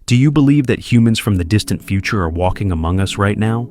Do you believe that humans from the distant future are walking among us right now?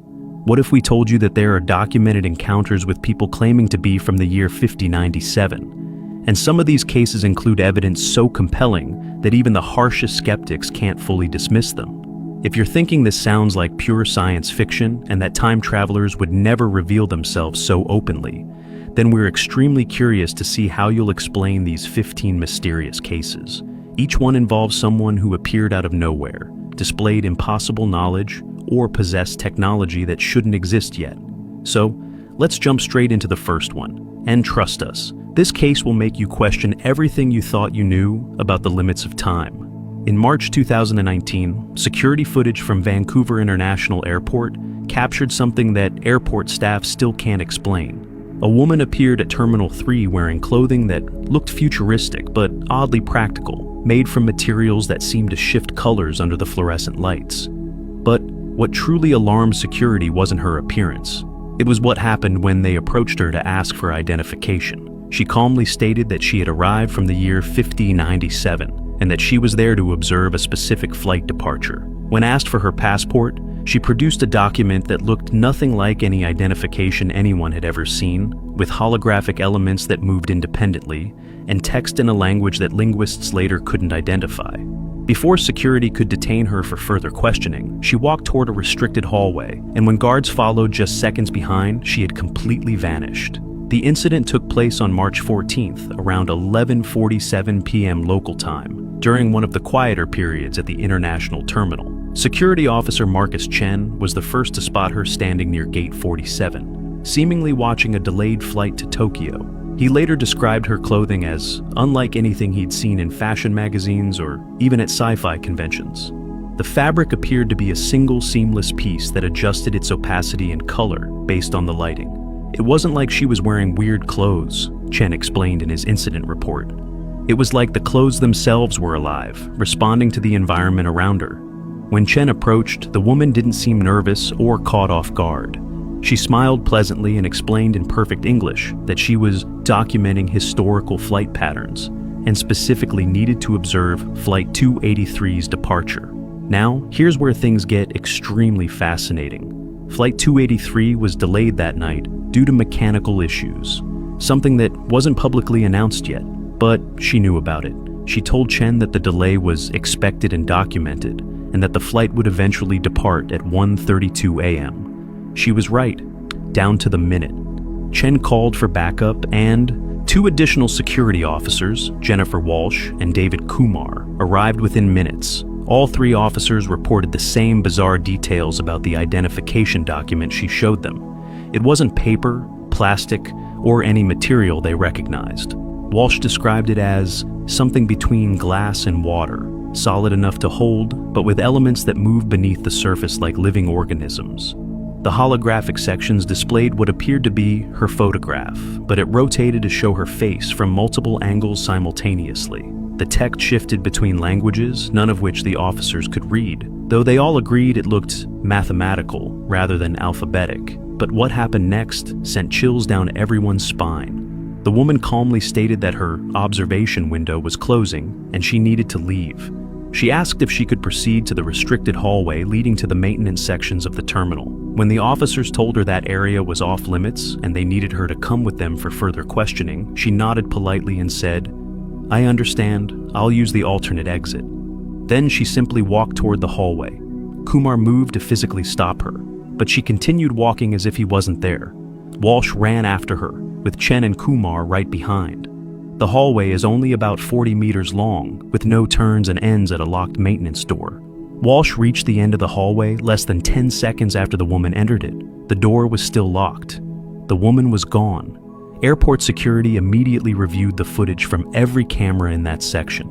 What if we told you that there are documented encounters with people claiming to be from the year 5097? And some of these cases include evidence so compelling that even the harshest skeptics can't fully dismiss them. If you're thinking this sounds like pure science fiction and that time travelers would never reveal themselves so openly, then we're extremely curious to see how you'll explain these 15 mysterious cases. Each one involves someone who appeared out of nowhere, displayed impossible knowledge, or possessed technology that shouldn't exist yet. So, let's jump straight into the first one. And trust us, this case will make you question everything you thought you knew about the limits of time. In March 2019, security footage from Vancouver International Airport captured something that airport staff still can't explain. A woman appeared at Terminal 3 wearing clothing that looked futuristic but oddly practical, made from materials that seemed to shift colors under the fluorescent lights. But what truly alarmed security wasn't her appearance. It was what happened when they approached her to ask for identification. She calmly stated that she had arrived from the year 5097 and that she was there to observe a specific flight departure. When asked for her passport, she produced a document that looked nothing like any identification anyone had ever seen, with holographic elements that moved independently, and text in a language that linguists later couldn't identify. Before security could detain her for further questioning, she walked toward a restricted hallway, and when guards followed just seconds behind, she had completely vanished. The incident took place on March 14th, around 11:47 p.m. local time, during one of the quieter periods at the international terminal. Security officer Marcus Chen was the first to spot her standing near Gate 47, seemingly watching a delayed flight to Tokyo. He later described her clothing as unlike anything he'd seen in fashion magazines or even at sci-fi conventions. The fabric appeared to be a single seamless piece that adjusted its opacity and color based on the lighting. It wasn't like she was wearing weird clothes, Chen explained in his incident report. It was like the clothes themselves were alive, responding to the environment around her. When Chen approached, the woman didn't seem nervous or caught off guard. She smiled pleasantly and explained in perfect English that she was documenting historical flight patterns and specifically needed to observe Flight 283's departure. Now, here's where things get extremely fascinating. Flight 283 was delayed that night due to mechanical issues, something that wasn't publicly announced yet, but she knew about it. She told Chen that the delay was expected and documented, and that the flight would eventually depart at 1:32 a.m. She was right, down to the minute. Chen called for backup, and two additional security officers, Jennifer Walsh and David Kumar, arrived within minutes. All three officers reported the same bizarre details about the identification document she showed them. It wasn't paper, plastic, or any material they recognized. Walsh described it as something between glass and water, solid enough to hold, but with elements that move beneath the surface like living organisms. The holographic sections displayed what appeared to be her photograph, but it rotated to show her face from multiple angles simultaneously. The text shifted between languages, none of which the officers could read, though they all agreed it looked mathematical rather than alphabetic. But what happened next sent chills down everyone's spine. The woman calmly stated that her observation window was closing and she needed to leave. She asked if she could proceed to the restricted hallway leading to the maintenance sections of the terminal. When the officers told her that area was off limits and they needed her to come with them for further questioning, she nodded politely and said, "I understand, I'll use the alternate exit." Then she simply walked toward the hallway. Kumar moved to physically stop her, but she continued walking as if he wasn't there. Walsh ran after her, with Chen and Kumar right behind. The hallway is only about 40 meters long, with no turns and ends at a locked maintenance door. Walsh reached the end of the hallway less than 10 seconds after the woman entered it. The door was still locked. The woman was gone. Airport security immediately reviewed the footage from every camera in that section.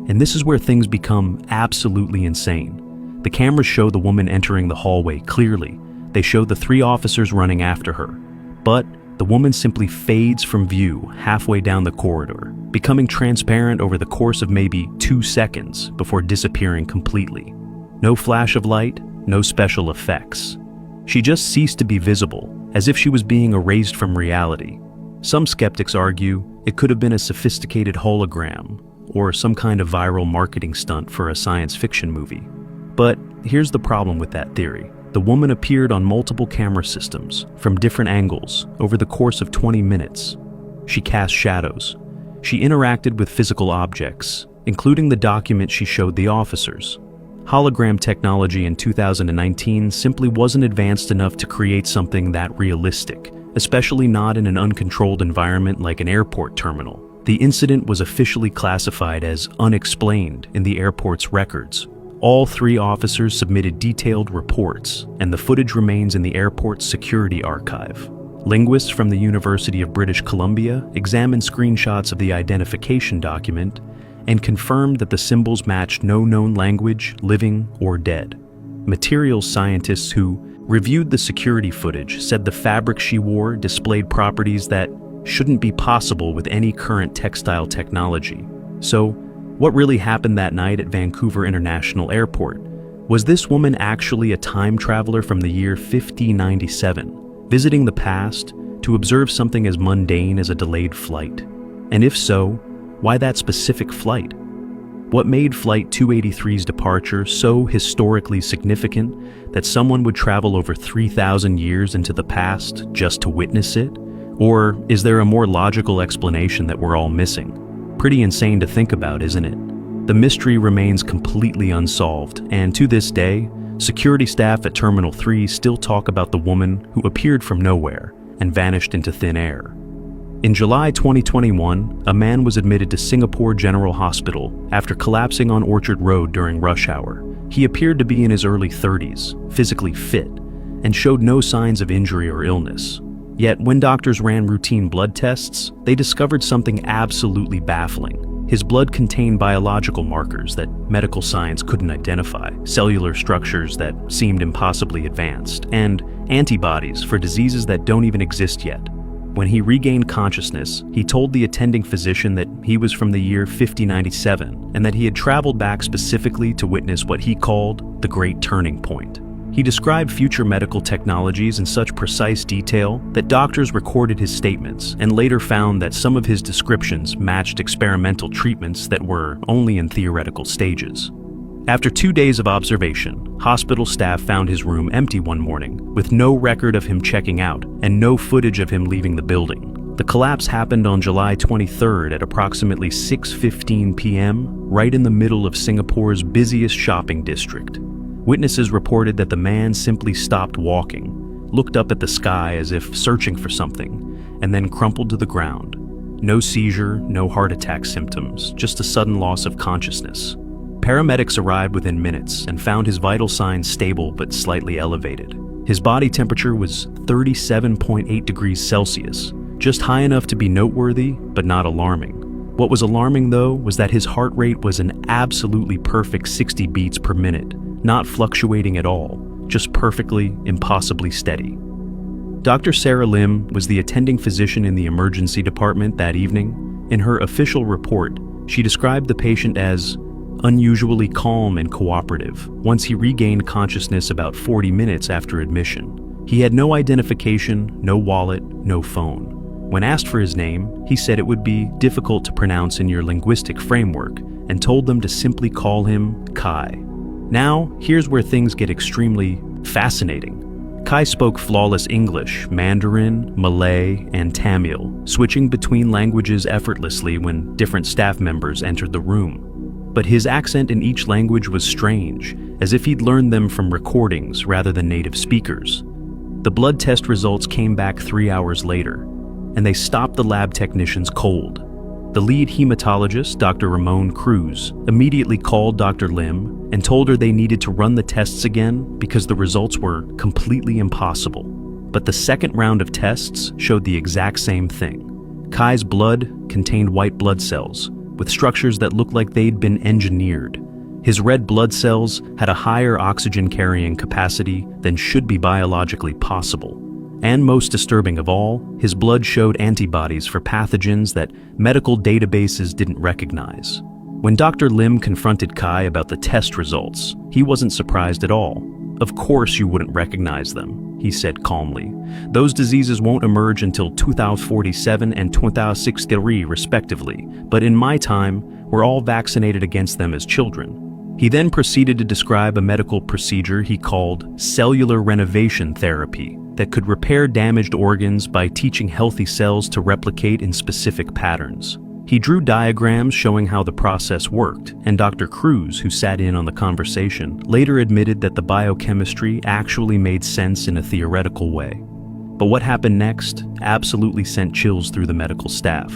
And this is where things become absolutely insane. The cameras show the woman entering the hallway clearly. They show the three officers running after her. But the woman simply fades from view halfway down the corridor, becoming transparent over the course of maybe 2 seconds before disappearing completely. No flash of light, no special effects. She just ceased to be visible, as if she was being erased from reality. Some skeptics argue it could have been a sophisticated hologram or some kind of viral marketing stunt for a science fiction movie. But here's the problem with that theory. The woman appeared on multiple camera systems, from different angles, over the course of 20 minutes. She cast shadows. She interacted with physical objects, including the document she showed the officers. Hologram technology in 2019 simply wasn't advanced enough to create something that realistic, especially not in an uncontrolled environment like an airport terminal. The incident was officially classified as unexplained in the airport's records. All 3 officers submitted detailed reports, and the footage remains in the airport's security archive. Linguists from the University of British Columbia examined screenshots of the identification document and confirmed that the symbols matched no known language, living or dead. Materials scientists who reviewed the security footage said the fabric she wore displayed properties that shouldn't be possible with any current textile technology. So, what really happened that night at Vancouver International Airport? Was this woman actually a time traveler from the year 5097, visiting the past to observe something as mundane as a delayed flight? And if so, why that specific flight? What made Flight 283's departure so historically significant that someone would travel over 3,000 years into the past just to witness it? Or is there a more logical explanation that we're all missing? Pretty insane to think about, isn't it? The mystery remains completely unsolved, and to this day, security staff at Terminal 3 still talk about the woman who appeared from nowhere and vanished into thin air. In July 2021, a man was admitted to Singapore General Hospital after collapsing on Orchard Road during rush hour. He appeared to be in his early 30s, physically fit, and showed no signs of injury or illness. Yet when doctors ran routine blood tests, they discovered something absolutely baffling. His blood contained biological markers that medical science couldn't identify, cellular structures that seemed impossibly advanced, and antibodies for diseases that don't even exist yet. When he regained consciousness, he told the attending physician that he was from the year 5097 and that he had traveled back specifically to witness what he called the Great Turning Point. He described future medical technologies in such precise detail that doctors recorded his statements and later found that some of his descriptions matched experimental treatments that were only in theoretical stages. After 2 days of observation, hospital staff found his room empty one morning, with no record of him checking out and no footage of him leaving the building. The collapse happened on July 23rd at approximately 6:15 p.m., right in the middle of Singapore's busiest shopping district. Witnesses reported that the man simply stopped walking, looked up at the sky as if searching for something, and then crumpled to the ground. No seizure, no heart attack symptoms, just a sudden loss of consciousness. Paramedics arrived within minutes and found his vital signs stable but slightly elevated. His body temperature was 37.8 degrees Celsius, just high enough to be noteworthy but not alarming. What was alarming, though, was that his heart rate was an absolutely perfect 60 beats per minute, not fluctuating at all, just perfectly, impossibly steady. Dr. Sarah Lim was the attending physician in the emergency department that evening. In her official report, she described the patient as unusually calm and cooperative once he regained consciousness about 40 minutes after admission. He had no identification, no wallet, no phone. When asked for his name, he said it would be difficult to pronounce in your linguistic framework and told them to simply call him Kai. Now, here's where things get extremely fascinating. Kai spoke flawless English, Mandarin, Malay, and Tamil, switching between languages effortlessly when different staff members entered the room. But his accent in each language was strange, as if he'd learned them from recordings rather than native speakers. The blood test results came back 3 hours later, and they stopped the lab technicians cold. The lead hematologist, Dr. Ramon Cruz, immediately called Dr. Lim and told her they needed to run the tests again because the results were completely impossible. But the second round of tests showed the exact same thing. Kai's blood contained white blood cells, with structures that looked like they'd been engineered. His red blood cells had a higher oxygen carrying capacity than should be biologically possible. And most disturbing of all, his blood showed antibodies for pathogens that medical databases didn't recognize. When Dr. Lim confronted Kai about the test results, he wasn't surprised at all. "Of course you wouldn't recognize them," he said calmly. "Those diseases won't emerge until 2047 and 2063 respectively, but in my time, we're all vaccinated against them as children." He then proceeded to describe a medical procedure he called cellular renovation therapy that could repair damaged organs by teaching healthy cells to replicate in specific patterns. He drew diagrams showing how the process worked, and Dr. Cruz, who sat in on the conversation, later admitted that the biochemistry actually made sense in a theoretical way. But what happened next absolutely sent chills through the medical staff.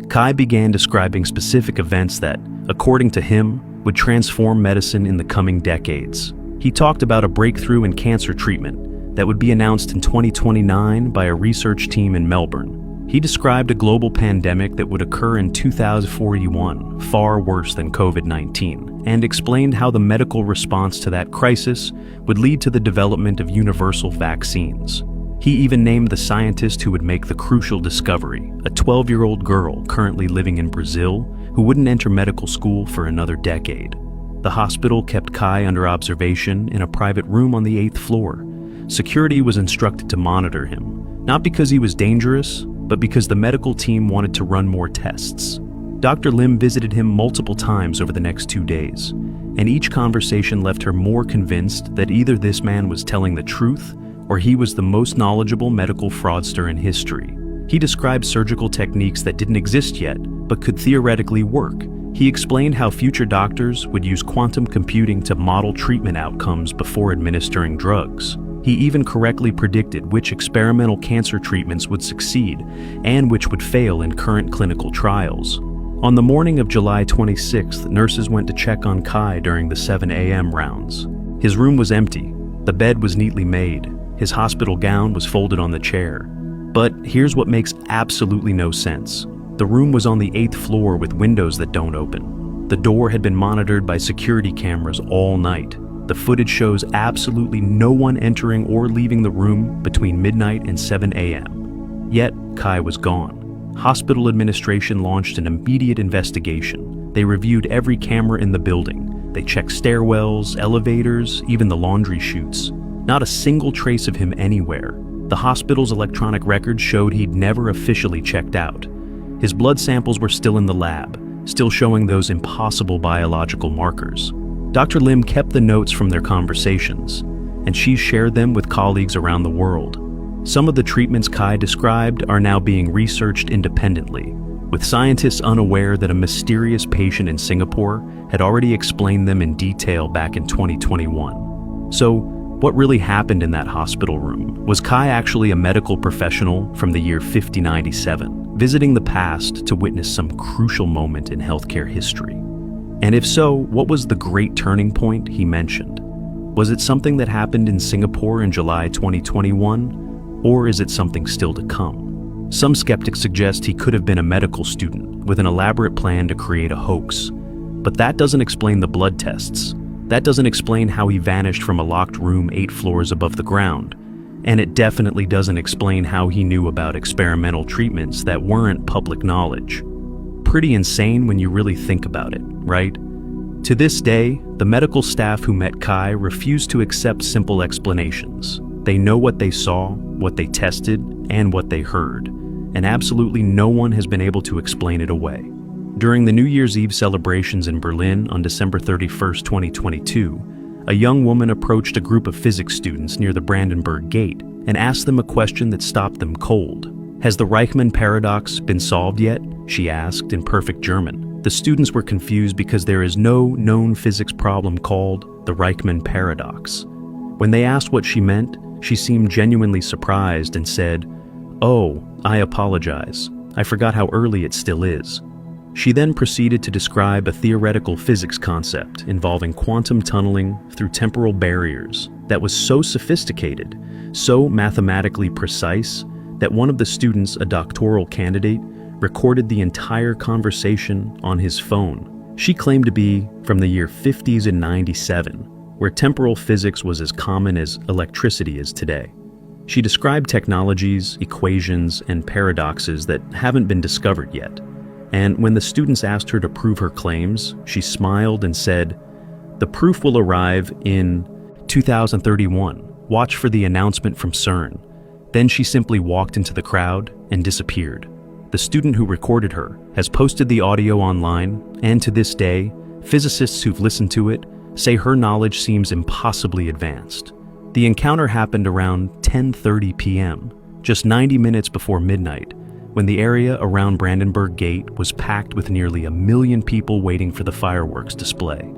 Kai began describing specific events that, according to him, would transform medicine in the coming decades. He talked about a breakthrough in cancer treatment that would be announced in 2029 by a research team in Melbourne. He described a global pandemic that would occur in 2041, far worse than COVID-19, and explained how the medical response to that crisis would lead to the development of universal vaccines. He even named the scientist who would make the crucial discovery, a 12-year-old girl currently living in Brazil who wouldn't enter medical school for another decade. The hospital kept Kai under observation in a private room on the 8th floor. Security was instructed to monitor him, not because he was dangerous, but because the medical team wanted to run more tests. Dr. Lim visited him multiple times over the next 2 days, and each conversation left her more convinced that either this man was telling the truth or he was the most knowledgeable medical fraudster in history. He described surgical techniques that didn't exist yet, but could theoretically work. He explained how future doctors would use quantum computing to model treatment outcomes before administering drugs. He even correctly predicted which experimental cancer treatments would succeed and which would fail in current clinical trials. On the morning of July 26th, nurses went to check on Kai during the 7 a.m. rounds. His room was empty. The bed was neatly made. His hospital gown was folded on the chair. But here's what makes absolutely no sense. The room was on the 8th floor with windows that don't open. The door had been monitored by security cameras all night. The footage shows absolutely no one entering or leaving the room between midnight and 7 a.m. Yet, Kai was gone. Hospital administration launched an immediate investigation. They reviewed every camera in the building. They checked stairwells, elevators, even the laundry chutes. Not a single trace of him anywhere. The hospital's electronic records showed he'd never officially checked out. His blood samples were still in the lab, still showing those impossible biological markers. Dr. Lim kept the notes from their conversations, and she shared them with colleagues around the world. Some of the treatments Kai described are now being researched independently, with scientists unaware that a mysterious patient in Singapore had already explained them in detail back in 2021. So, what really happened in that hospital room? Was Kai actually a medical professional from the year 5097, visiting the past to witness some crucial moment in healthcare history? And if so, what was the great turning point he mentioned? Was it something that happened in Singapore in July 2021, or is it something still to come? Some skeptics suggest he could have been a medical student with an elaborate plan to create a hoax. But that doesn't explain the blood tests. That doesn't explain how he vanished from a locked room 8 floors above the ground. And it definitely doesn't explain how he knew about experimental treatments that weren't public knowledge. Pretty insane when you really think about it, right? To this day, the medical staff who met Kai refused to accept simple explanations. They know what they saw, what they tested, and what they heard, and absolutely no one has been able to explain it away. During the New Year's Eve celebrations in Berlin on December 31st, 2022, a young woman approached a group of physics students near the Brandenburg Gate and asked them a question that stopped them cold. "Has the Reichman paradox been solved yet?" she asked in perfect German. The students were confused because there is no known physics problem called the Reichman paradox. When they asked what she meant, she seemed genuinely surprised and said, "Oh, I apologize. I forgot how early it still is." She then proceeded to describe a theoretical physics concept involving quantum tunneling through temporal barriers that was so sophisticated, so mathematically precise, that one of the students, a doctoral candidate, recorded the entire conversation on his phone. She claimed to be from the year 50s and 97, where temporal physics was as common as electricity is today. She described technologies, equations, and paradoxes that haven't been discovered yet. And when the students asked her to prove her claims, she smiled and said, "The proof will arrive in 2031. Watch for the announcement from CERN." Then she simply walked into the crowd and disappeared. The student who recorded her has posted the audio online, and to this day, physicists who've listened to it say her knowledge seems impossibly advanced. The encounter happened around 10:30 p.m., just 90 minutes before midnight, when the area around Brandenburg Gate was packed with nearly 1 million people waiting for the fireworks display.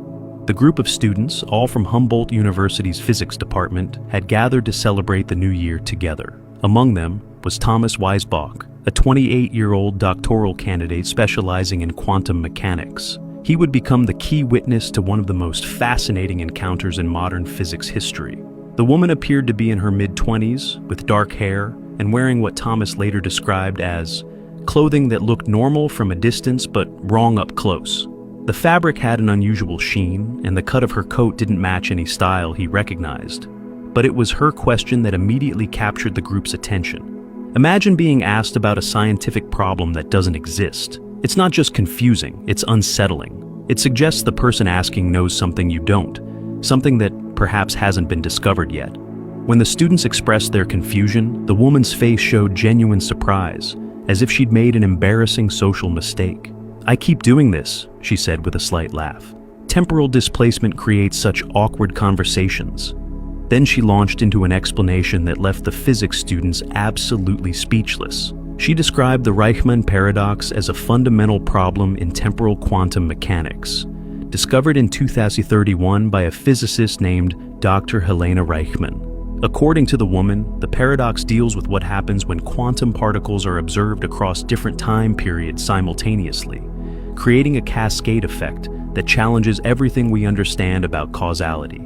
The group of students, all from Humboldt University's physics department, had gathered to celebrate the new year together. Among them was Thomas Weisbach, a 28-year-old doctoral candidate specializing in quantum mechanics. He would become the key witness to one of the most fascinating encounters in modern physics history. The woman appeared to be in her mid-20s, with dark hair, and wearing what Thomas later described as clothing that looked normal from a distance but wrong up close. The fabric had an unusual sheen, and the cut of her coat didn't match any style he recognized. But it was her question that immediately captured the group's attention. Imagine being asked about a scientific problem that doesn't exist. It's not just confusing, it's unsettling. It suggests the person asking knows something you don't, something that perhaps hasn't been discovered yet. When the students expressed their confusion, the woman's face showed genuine surprise, as if she'd made an embarrassing social mistake. "I keep doing this," she said with a slight laugh. "Temporal displacement creates such awkward conversations." Then she launched into an explanation that left the physics students absolutely speechless. She described the Riemann paradox as a fundamental problem in temporal quantum mechanics, discovered in 2031 by a physicist named Dr. Helena Riemann. According to the woman, the paradox deals with what happens when quantum particles are observed across different time periods simultaneously, creating a cascade effect that challenges everything we understand about causality.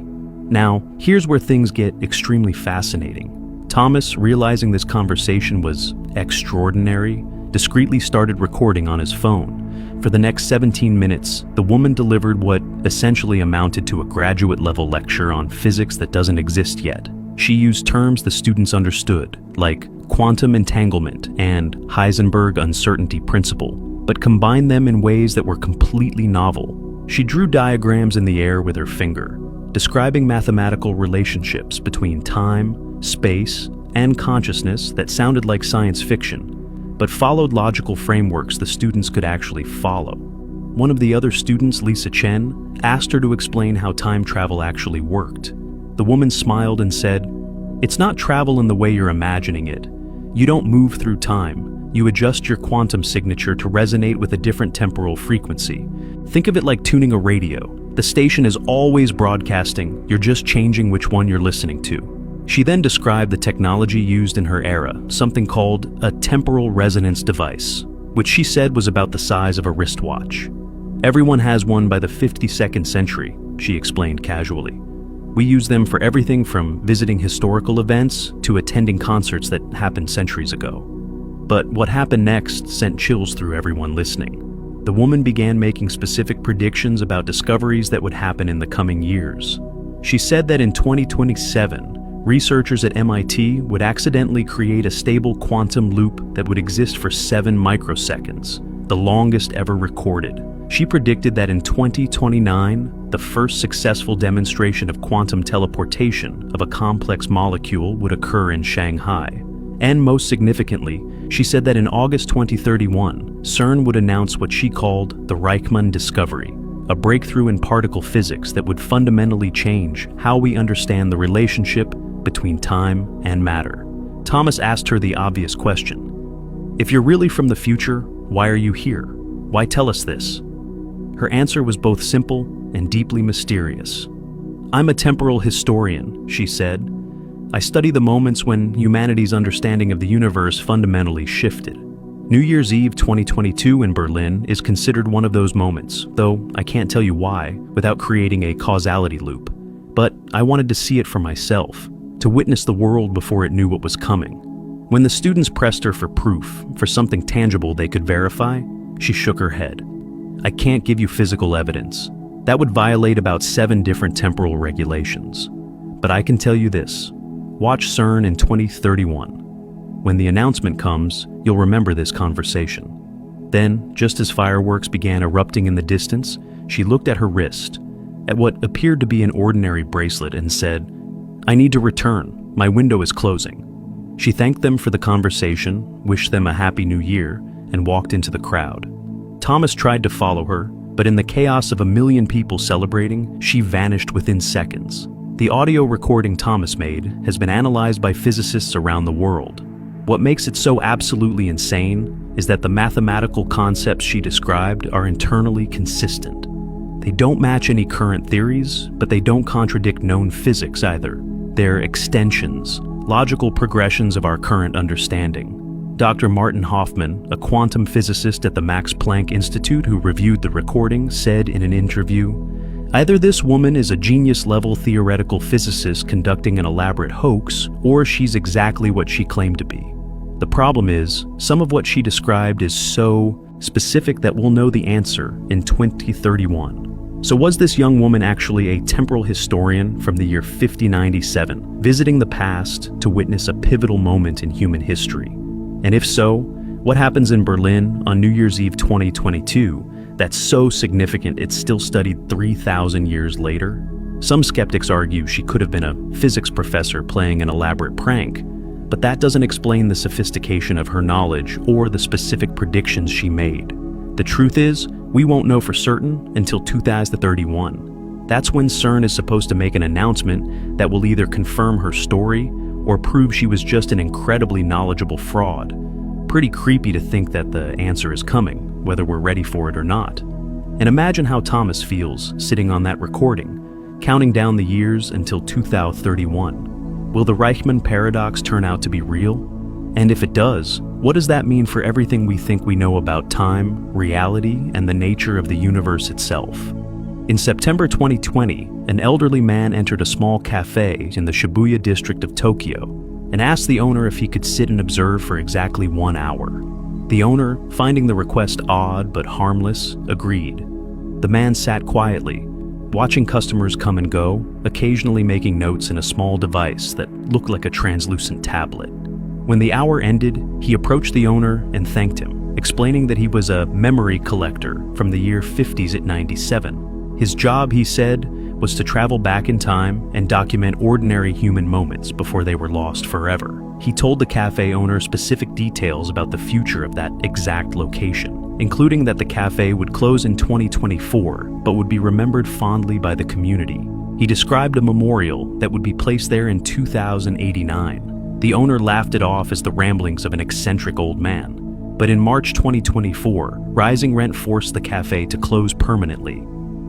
Now, here's where things get extremely fascinating. Thomas, realizing this conversation was extraordinary, discreetly started recording on his phone. For the next 17 minutes, the woman delivered what essentially amounted to a graduate-level lecture on physics that doesn't exist yet. She used terms the students understood, like quantum entanglement and Heisenberg uncertainty principle, but combined them in ways that were completely novel. She drew diagrams in the air with her finger, describing mathematical relationships between time, space, and consciousness that sounded like science fiction, but followed logical frameworks the students could actually follow. One of the other students, Lisa Chen, asked her to explain how time travel actually worked. The woman smiled and said, "It's not travel in the way you're imagining it. You don't move through time. You adjust your quantum signature to resonate with a different temporal frequency. Think of it like tuning a radio. The station is always broadcasting, you're just changing which one you're listening to." She then described the technology used in her era, something called a temporal resonance device, which she said was about the size of a wristwatch. "Everyone has one by the 52nd century, she explained casually. "We use them for everything from visiting historical events to attending concerts that happened centuries ago." But what happened next sent chills through everyone listening. The woman began making specific predictions about discoveries that would happen in the coming years. She said that in 2027, researchers at MIT would accidentally create a stable quantum loop that would exist for 7 microseconds, the longest ever recorded. She predicted that in 2029, the first successful demonstration of quantum teleportation of a complex molecule would occur in Shanghai. And most significantly, she said that in August 2031, CERN would announce what she called the Riemann discovery, a breakthrough in particle physics that would fundamentally change how we understand the relationship between time and matter. Thomas asked her the obvious question. "If you're really from the future, why are you here? Why tell us this?" Her answer was both simple and deeply mysterious. "I'm a temporal historian," she said. "I study the moments when humanity's understanding of the universe fundamentally shifted." New Year's Eve 2022 in Berlin is considered one of those moments, though I can't tell you why, without creating a causality loop. But I wanted to see it for myself, to witness the world before it knew what was coming. When the students pressed her for proof, for something tangible they could verify, she shook her head. "I can't give you physical evidence. That would violate about 7 different temporal regulations. But I can tell you this. Watch CERN in 2031. When the announcement comes, you'll remember this conversation." Then, just as fireworks began erupting in the distance, she looked at her wrist, at what appeared to be an ordinary bracelet, and said, "I need to return. My window is closing." She thanked them for the conversation, wished them a happy new year, and walked into the crowd. Thomas tried to follow her, but in the chaos of a million people celebrating, she vanished within seconds. The audio recording Thomas made has been analyzed by physicists around the world. What makes it so absolutely insane is that the mathematical concepts she described are internally consistent. They don't match any current theories, but they don't contradict known physics either. They're extensions, logical progressions of our current understanding. Dr. Martin Hoffman, a quantum physicist at the Max Planck Institute who reviewed the recording, said in an interview, "Either this woman is a genius-level theoretical physicist conducting an elaborate hoax, or she's exactly what she claimed to be. The problem is, some of what she described is so specific that we'll know the answer in 2031. So was this young woman actually a temporal historian from the year 5097, visiting the past to witness a pivotal moment in human history? And if so, what happens in Berlin on New Year's Eve 2022 that's so significant it's still studied 3,000 years later? Some skeptics argue she could have been a physics professor playing an elaborate prank, but that doesn't explain the sophistication of her knowledge or the specific predictions she made. The truth is, we won't know for certain until 2031. That's when CERN is supposed to make an announcement that will either confirm her story or prove she was just an incredibly knowledgeable fraud. Pretty creepy to think that the answer is coming, whether we're ready for it or not. And imagine how Thomas feels sitting on that recording, counting down the years until 2031. Will the Reichman paradox turn out to be real? And if it does, what does that mean for everything we think we know about time, reality, and the nature of the universe itself? In September 2020, an elderly man entered a small cafe in the Shibuya district of Tokyo and asked the owner if he could sit and observe for exactly 1 hour. The owner, finding the request odd but harmless, agreed. The man sat quietly, watching customers come and go, occasionally making notes in a small device that looked like a translucent tablet. When the hour ended, he approached the owner and thanked him, explaining that he was a memory collector from the year 50s at 97. His job, he said, was to travel back in time and document ordinary human moments before they were lost forever. He told the cafe owner specific details about the future of that exact location, including that the cafe would close in 2024, but would be remembered fondly by the community. He described a memorial that would be placed there in 2089. The owner laughed it off as the ramblings of an eccentric old man. But in March 2024, rising rent forced the cafe to close permanently,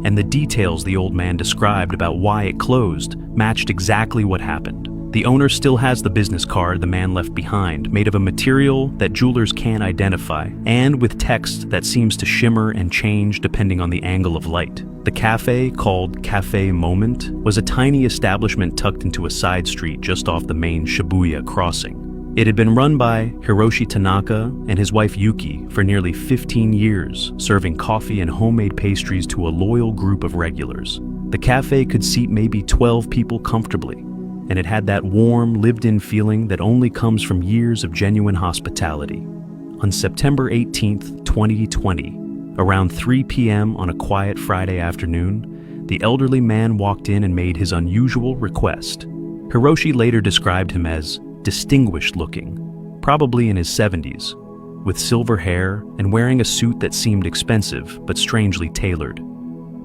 and the details the old man described about why it closed matched exactly what happened. The owner still has the business card the man left behind, made of a material that jewelers can't identify, and with text that seems to shimmer and change depending on the angle of light. The cafe, called Cafe Moment, was a tiny establishment tucked into a side street just off the main Shibuya crossing. It had been run by Hiroshi Tanaka and his wife Yuki for nearly 15 years, serving coffee and homemade pastries to a loyal group of regulars. The cafe could seat maybe 12 people comfortably, and it had that warm, lived-in feeling that only comes from years of genuine hospitality. On September 18th, 2020, around 3 p.m. on a quiet Friday afternoon, the elderly man walked in and made his unusual request. Hiroshi later described him as distinguished-looking, probably in his 70s, with silver hair and wearing a suit that seemed expensive but strangely tailored.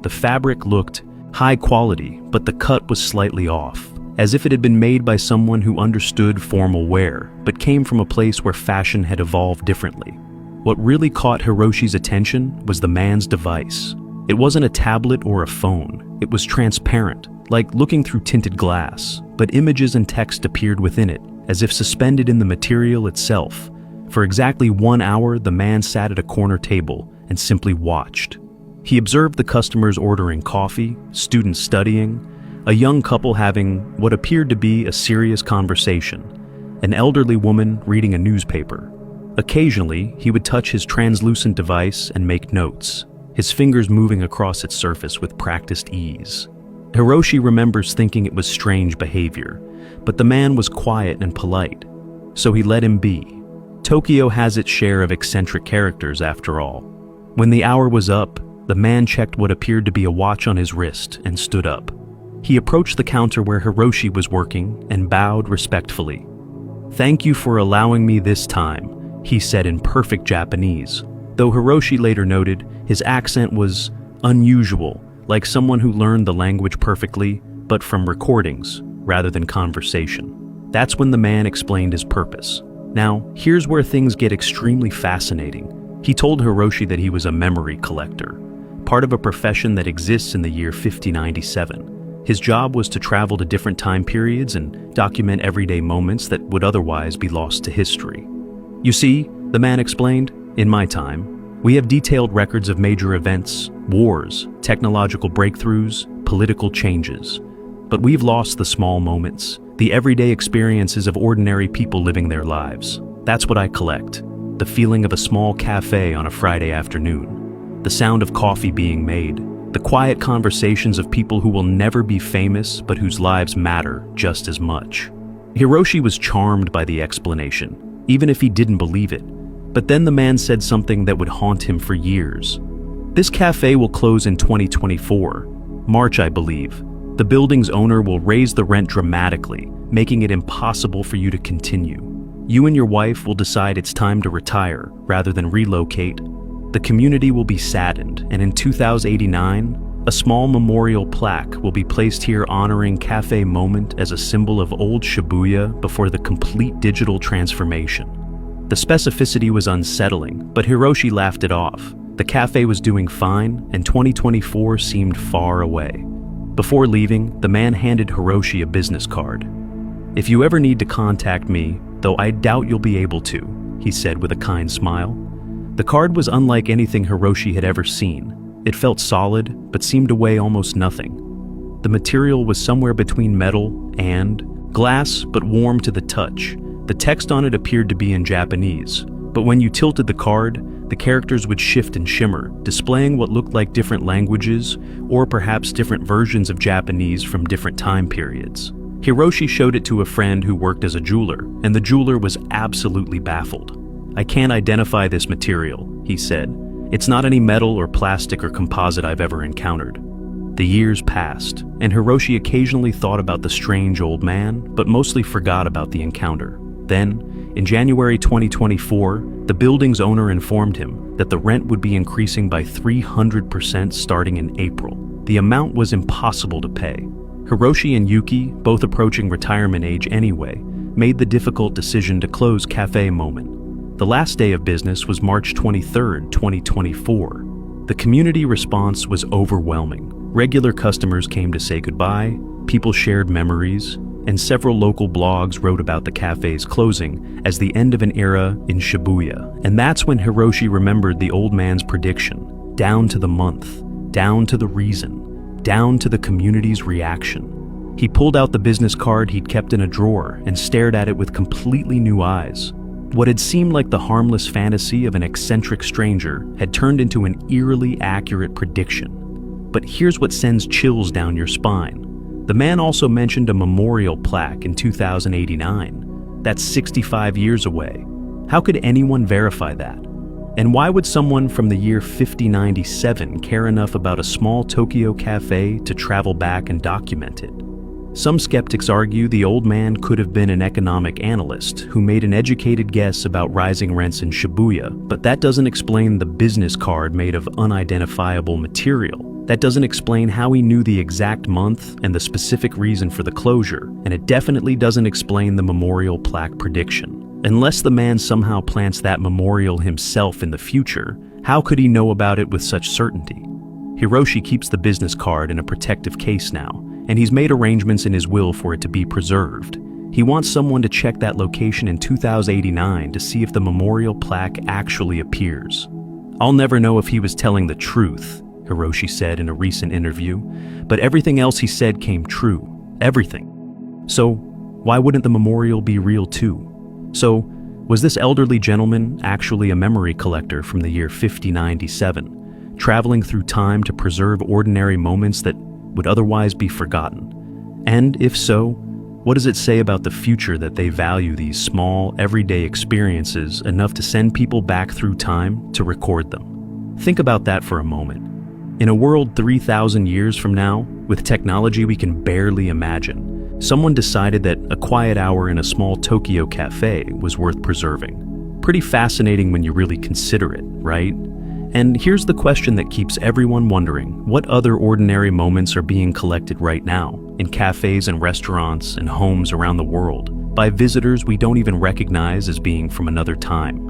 The fabric looked high quality, but the cut was slightly off, as if it had been made by someone who understood formal wear, but came from a place where fashion had evolved differently. What really caught Hiroshi's attention was the man's device. It wasn't a tablet or a phone. It was transparent, like looking through tinted glass, but images and text appeared within it, as if suspended in the material itself. For exactly 1 hour, the man sat at a corner table and simply watched. He observed the customers ordering coffee, students studying, a young couple having what appeared to be a serious conversation, an elderly woman reading a newspaper. Occasionally, he would touch his translucent device and make notes, his fingers moving across its surface with practiced ease. Hiroshi remembers thinking it was strange behavior, but the man was quiet and polite, so he let him be. Tokyo has its share of eccentric characters, after all. When the hour was up, the man checked what appeared to be a watch on his wrist and stood up. He approached the counter where Hiroshi was working and bowed respectfully. "Thank you for allowing me this time," he said in perfect Japanese, though Hiroshi later noted his accent was Unusual, like someone who learned the language perfectly, but from recordings rather than conversation. That's when the man explained his purpose. Now, here's where things get extremely fascinating. He told Hiroshi that he was a memory collector, part of a profession that exists in the year 5097. His job was to travel to different time periods and document everyday moments that would otherwise be lost to history. You see, the man explained, in my time, we have detailed records of major events, wars, technological breakthroughs, political changes. But we've lost the small moments, the everyday experiences of ordinary people living their lives. That's what I collect. The feeling of a small cafe on a Friday afternoon, the sound of coffee being made, the quiet conversations of people who will never be famous but whose lives matter just as much. Hiroshi was charmed by the explanation, even if he didn't believe it. But then the man said something that would haunt him for years. This cafe will close in 2024, March, I believe. The building's owner will raise the rent dramatically, making it impossible for you to continue. You and your wife will decide it's time to retire rather than relocate. The community will be saddened, and in 2089, a small memorial plaque will be placed here honoring Cafe Moment as a symbol of old Shibuya before the complete digital transformation. The specificity was unsettling, but Hiroshi laughed it off. The cafe was doing fine, and 2024 seemed far away. Before leaving, the man handed Hiroshi a business card. "If you ever need to contact me, though I doubt you'll be able to," he said with a kind smile. The card was unlike anything Hiroshi had ever seen. It felt solid, but seemed to weigh almost nothing. The material was somewhere between metal and glass, but warm to the touch. The text on it appeared to be in Japanese, but when you tilted the card, the characters would shift and shimmer, displaying what looked like different languages, or perhaps different versions of Japanese from different time periods. Hiroshi showed it to a friend who worked as a jeweler, and the jeweler was absolutely baffled. "I can't identify this material," he said. "It's not any metal or plastic or composite I've ever encountered." The years passed, and Hiroshi occasionally thought about the strange old man, but mostly forgot about the encounter. Then, in January 2024, the building's owner informed him that the rent would be increasing by 300% starting in April. The amount was impossible to pay. Hiroshi and Yuki, both approaching retirement age anyway, made the difficult decision to close Cafe Moment. The last day of business was March 23, 2024. The community response was overwhelming. Regular customers came to say goodbye, people shared memories, and several local blogs wrote about the cafe's closing as the end of an era in Shibuya. And that's when Hiroshi remembered the old man's prediction, down to the month, down to the reason, down to the community's reaction. He pulled out the business card he'd kept in a drawer and stared at it with completely new eyes. What had seemed like the harmless fantasy of an eccentric stranger had turned into an eerily accurate prediction. But here's what sends chills down your spine. The man also mentioned a memorial plaque in 2089. That's 65 years away. How could anyone verify that? And why would someone from the year 5097 care enough about a small Tokyo cafe to travel back and document it? Some skeptics argue the old man could have been an economic analyst who made an educated guess about rising rents in Shibuya, but that doesn't explain the business card made of unidentifiable material. That doesn't explain how he knew the exact month and the specific reason for the closure, and it definitely doesn't explain the memorial plaque prediction. Unless the man somehow plants that memorial himself in the future, how could he know about it with such certainty? Hiroshi keeps the business card in a protective case now, and he's made arrangements in his will for it to be preserved. He wants someone to check that location in 2089 to see if the memorial plaque actually appears. "I'll never know if he was telling the truth," Hiroshi said in a recent interview, but everything else he said came true. Everything. So, why wouldn't the memorial be real too? So, was this elderly gentleman actually a memory collector from the year 5097, traveling through time to preserve ordinary moments that would otherwise be forgotten? And if so, what does it say about the future that they value these small, everyday experiences enough to send people back through time to record them? Think about that for a moment. In a world 3,000 years from now, with technology we can barely imagine, someone decided that a quiet hour in a small Tokyo cafe was worth preserving. Pretty fascinating when you really consider it, right? And here's the question that keeps everyone wondering: what other ordinary moments are being collected right now, in cafes and restaurants and homes around the world, by visitors we don't even recognize as being from another time?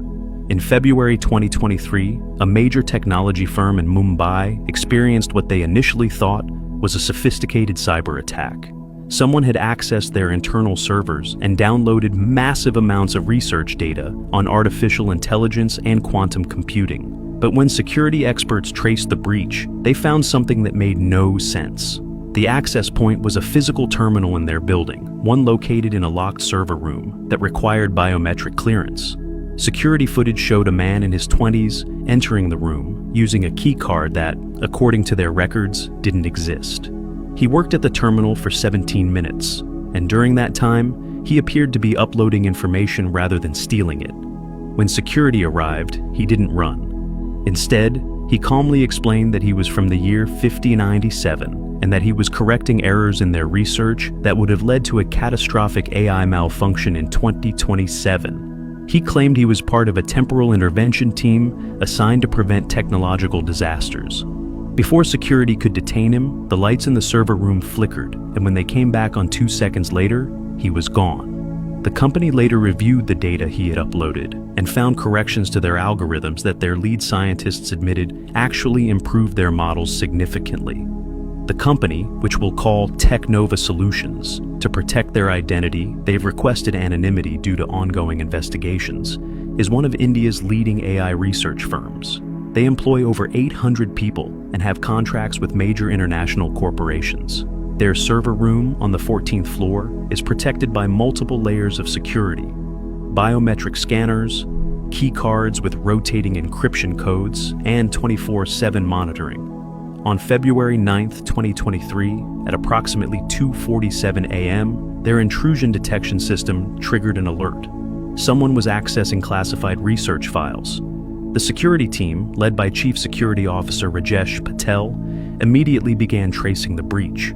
In February 2023, a major technology firm in Mumbai experienced what they initially thought was a sophisticated cyber attack. Someone had accessed their internal servers and downloaded massive amounts of research data on artificial intelligence and quantum computing. But when security experts traced the breach, they found something that made no sense. The access point was a physical terminal in their building, one located in a locked server room that required biometric clearance. Security footage showed a man in his 20s entering the room using a key card that, according to their records, didn't exist. He worked at the terminal for 17 minutes, and during that time, he appeared to be uploading information rather than stealing it. When security arrived, he didn't run. Instead, he calmly explained that he was from the year 5097 and that he was correcting errors in their research that would have led to a catastrophic AI malfunction in 2027. He claimed he was part of a temporal intervention team assigned to prevent technological disasters. Before security could detain him, the lights in the server room flickered, and when they came back on 2 seconds later, he was gone. The company later reviewed the data he had uploaded and found corrections to their algorithms that their lead scientists admitted actually improved their models significantly. The company, which we'll call Technova Solutions, to protect their identity, they've requested anonymity due to ongoing investigations, is one of India's leading AI research firms. They employ over 800 people and have contracts with major international corporations. Their server room on the 14th floor is protected by multiple layers of security, biometric scanners, key cards with rotating encryption codes, and 24/7 monitoring. On February 9, 2023, at approximately 2:47 a.m., their intrusion detection system triggered an alert. Someone was accessing classified research files. The security team, led by Chief Security Officer Rajesh Patel, immediately began tracing the breach.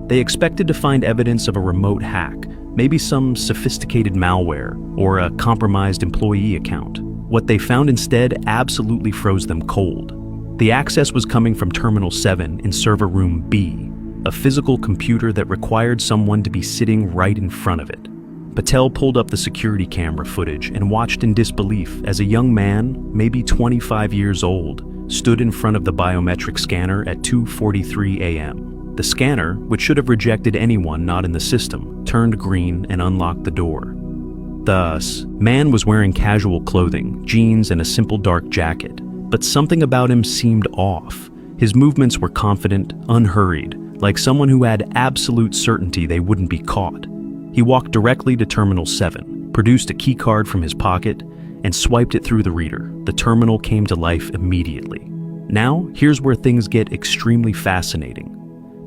They expected to find evidence of a remote hack, maybe some sophisticated malware or a compromised employee account. What they found instead absolutely froze them cold. The access was coming from Terminal 7 in Server Room B, a physical computer that required someone to be sitting right in front of it. Patel pulled up the security camera footage and watched in disbelief as a young man, maybe 25 years old, stood in front of the biometric scanner at 2:43 a.m. The scanner, which should have rejected anyone not in the system, turned green and unlocked the door. The man was wearing casual clothing, jeans, and a simple dark jacket. But something about him seemed off. His movements were confident, unhurried, like someone who had absolute certainty they wouldn't be caught. He walked directly to Terminal 7, produced a key card from his pocket, and swiped it through the reader. The terminal came to life immediately. Now, here's where things get extremely fascinating.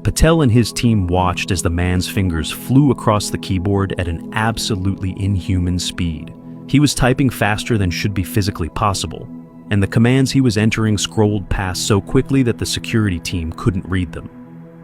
Patel and his team watched as the man's fingers flew across the keyboard at an absolutely inhuman speed. He was typing faster than should be physically possible, and the commands he was entering scrolled past so quickly that the security team couldn't read them.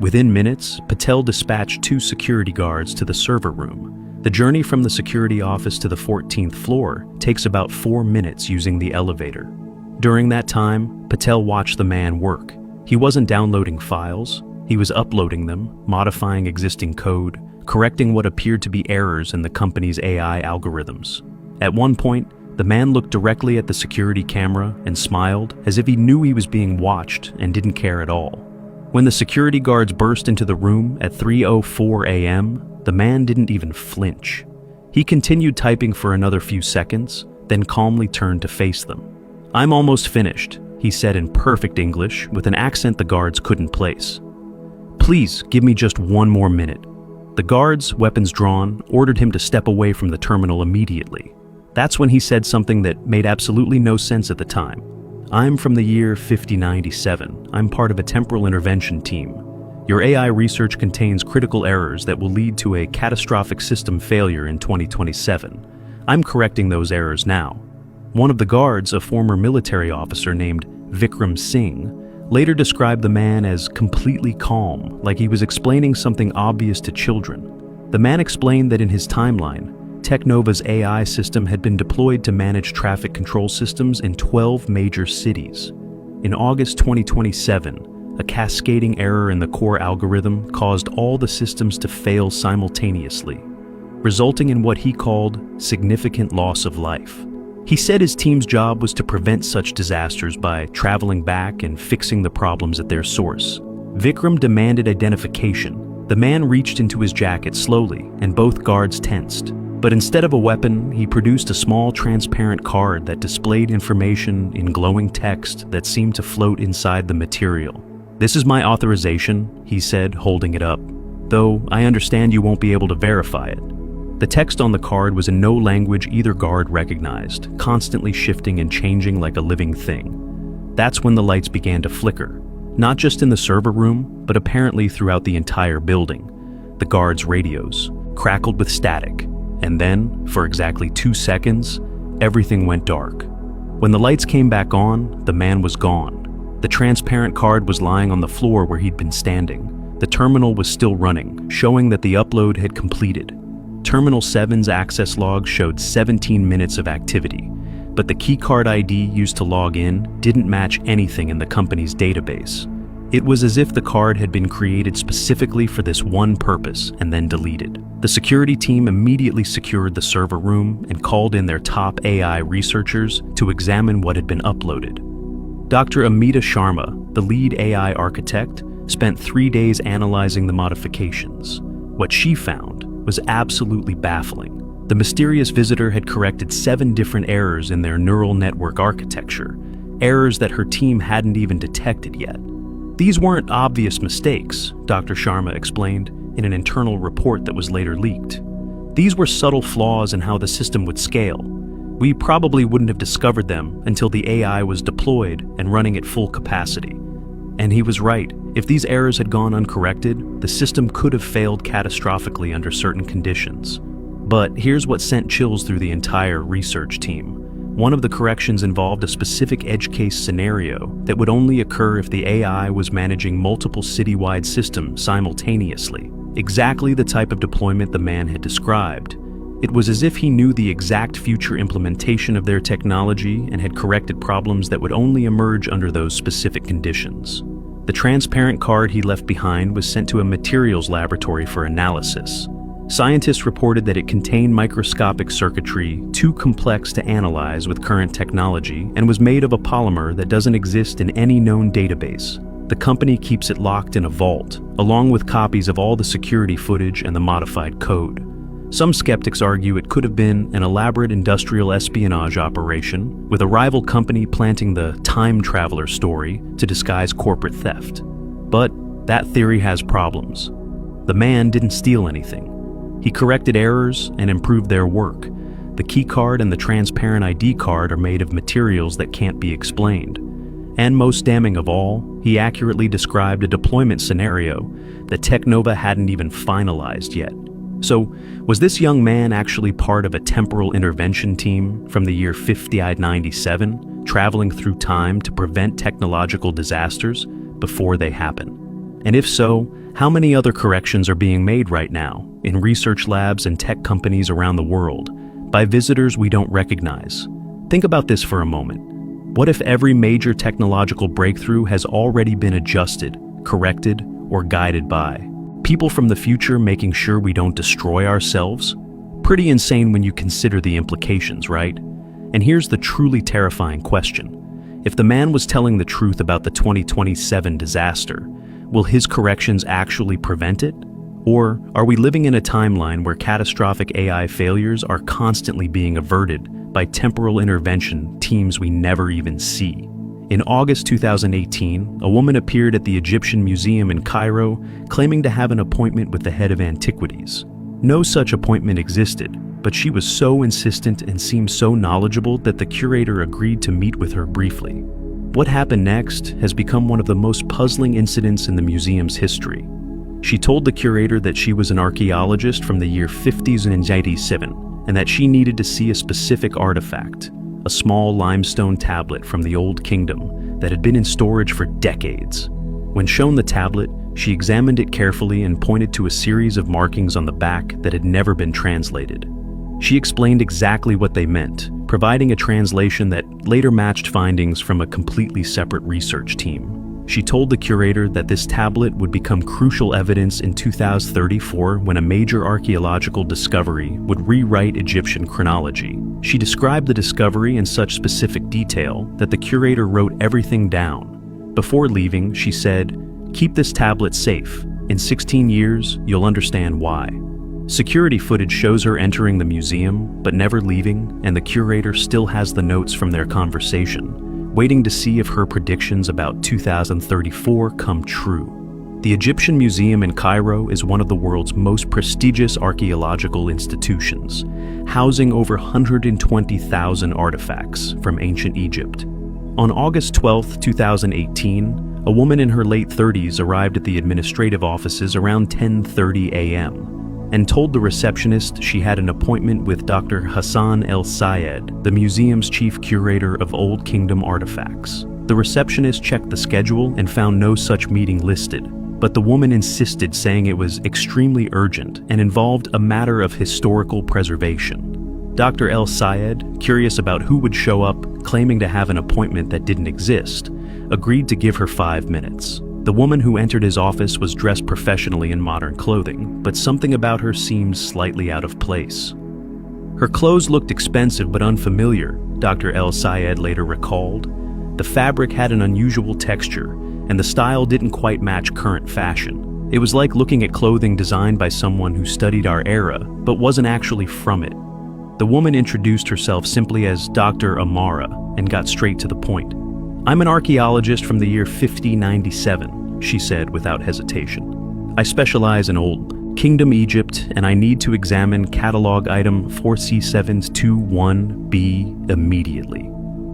Within minutes, Patel dispatched 2 security guards to the server room. The journey from the security office to the 14th floor takes about 4 minutes using the elevator. During that time, Patel watched the man work. He wasn't downloading files, he was uploading them, modifying existing code, correcting what appeared to be errors in the company's AI algorithms. At one point, the man looked directly at the security camera and smiled as if he knew he was being watched and didn't care at all. When the security guards burst into the room at 3:04 a.m., the man didn't even flinch. He continued typing for another few seconds, then calmly turned to face them. "I'm almost finished," he said in perfect English with an accent the guards couldn't place. "Please give me just 1 more minute." The guards, weapons drawn, ordered him to step away from the terminal immediately. That's when he said something that made absolutely no sense at the time. "I'm from the year 5097. I'm part of a temporal intervention team. Your AI research contains critical errors that will lead to a catastrophic system failure in 2027. I'm correcting those errors now." One of the guards, a former military officer named Vikram Singh, later described the man as completely calm, like he was explaining something obvious to children. The man explained that in his timeline, Technova's AI system had been deployed to manage traffic control systems in 12 major cities. In August 2027, a cascading error in the core algorithm caused all the systems to fail simultaneously, resulting in what he called significant loss of life. He said his team's job was to prevent such disasters by traveling back and fixing the problems at their source. Vikram demanded identification. The man reached into his jacket slowly, and both guards tensed. But instead of a weapon, he produced a small transparent card that displayed information in glowing text that seemed to float inside the material. "This is my authorization," he said, holding it up, "though I understand you won't be able to verify it." The text on the card was in no language either guard recognized, constantly shifting and changing like a living thing. That's when the lights began to flicker, not just in the server room, but apparently throughout the entire building. The guards' radios crackled with static, and then, for exactly 2 seconds, everything went dark. When the lights came back on, the man was gone. The transparent card was lying on the floor where he'd been standing. The terminal was still running, showing that the upload had completed. Terminal 7's access log showed 17 minutes of activity, but the keycard ID used to log in didn't match anything in the company's database. It was as if the card had been created specifically for this one purpose and then deleted. The security team immediately secured the server room and called in their top AI researchers to examine what had been uploaded. Dr. Amita Sharma, the lead AI architect, spent 3 days analyzing the modifications. What she found was absolutely baffling. The mysterious visitor had corrected 7 different errors in their neural network architecture, errors that her team hadn't even detected yet. These weren't obvious mistakes, Dr. Sharma explained in an internal report that was later leaked. These were subtle flaws in how the system would scale. We probably wouldn't have discovered them until the AI was deployed and running at full capacity. And he was right. If these errors had gone uncorrected, the system could have failed catastrophically under certain conditions. But here's what sent chills through the entire research team. One of the corrections involved a specific edge case scenario that would only occur if the AI was managing multiple citywide systems simultaneously. Exactly the type of deployment the man had described. It was as if he knew the exact future implementation of their technology and had corrected problems that would only emerge under those specific conditions. The transparent card he left behind was sent to a materials laboratory for analysis. Scientists reported that it contained microscopic circuitry too complex to analyze with current technology and was made of a polymer that doesn't exist in any known database. The company keeps it locked in a vault, along with copies of all the security footage and the modified code. Some skeptics argue it could have been an elaborate industrial espionage operation, with a rival company planting the time traveler story to disguise corporate theft. But that theory has problems. The man didn't steal anything. He corrected errors and improved their work. The keycard and the transparent ID card are made of materials that can't be explained. And most damning of all, he accurately described a deployment scenario that Technova hadn't even finalized yet. So, was this young man actually part of a temporal intervention team from the year 5097, traveling through time to prevent technological disasters before they happen? And if so, how many other corrections are being made right now in research labs and tech companies around the world by visitors we don't recognize? Think about this for a moment. What if every major technological breakthrough has already been adjusted, corrected, or guided by people from the future making sure we don't destroy ourselves? Pretty insane when you consider the implications, right? And here's the truly terrifying question. If the man was telling the truth about the 2027 disaster, will his corrections actually prevent it? Or are we living in a timeline where catastrophic AI failures are constantly being averted by temporal intervention teams we never even see? In August 2018, a woman appeared at the Egyptian Museum in Cairo claiming to have an appointment with the head of antiquities. No such appointment existed, but she was so insistent and seemed so knowledgeable that the curator agreed to meet with her briefly. What happened next has become one of the most puzzling incidents in the museum's history. She told the curator that she was an archaeologist from the year 5097 and that she needed to see a specific artifact, a small limestone tablet from the Old Kingdom that had been in storage for decades. When shown the tablet, she examined it carefully and pointed to a series of markings on the back that had never been translated. She explained exactly what they meant, providing a translation that later matched findings from a completely separate research team. She told the curator that this tablet would become crucial evidence in 2034 when a major archaeological discovery would rewrite Egyptian chronology. She described the discovery in such specific detail that the curator wrote everything down. Before leaving, she said, "Keep this tablet safe. In 16 years, you'll understand why." Security footage shows her entering the museum, but never leaving, and the curator still has the notes from their conversation, waiting to see if her predictions about 2034 come true. The Egyptian Museum in Cairo is one of the world's most prestigious archaeological institutions, housing over 120,000 artifacts from ancient Egypt. On August 12, 2018, a woman in her late 30s arrived at the administrative offices around 10:30 a.m. and told the receptionist she had an appointment with Dr. Hassan El-Sayed, the museum's chief curator of Old Kingdom artifacts. The receptionist checked the schedule and found no such meeting listed, but the woman insisted, saying it was extremely urgent and involved a matter of historical preservation. Dr. El-Sayed, curious about who would show up, claiming to have an appointment that didn't exist, agreed to give her 5 minutes. The woman who entered his office was dressed professionally in modern clothing, but something about her seemed slightly out of place. Her clothes looked expensive but unfamiliar, Dr. El-Sayed later recalled. The fabric had an unusual texture, and the style didn't quite match current fashion. It was like looking at clothing designed by someone who studied our era, but wasn't actually from it. The woman introduced herself simply as Dr. Amara and got straight to the point. "I'm an archaeologist from the year 5097, she said without hesitation. "I specialize in Old Kingdom Egypt, and I need to examine catalog item 4C721B immediately."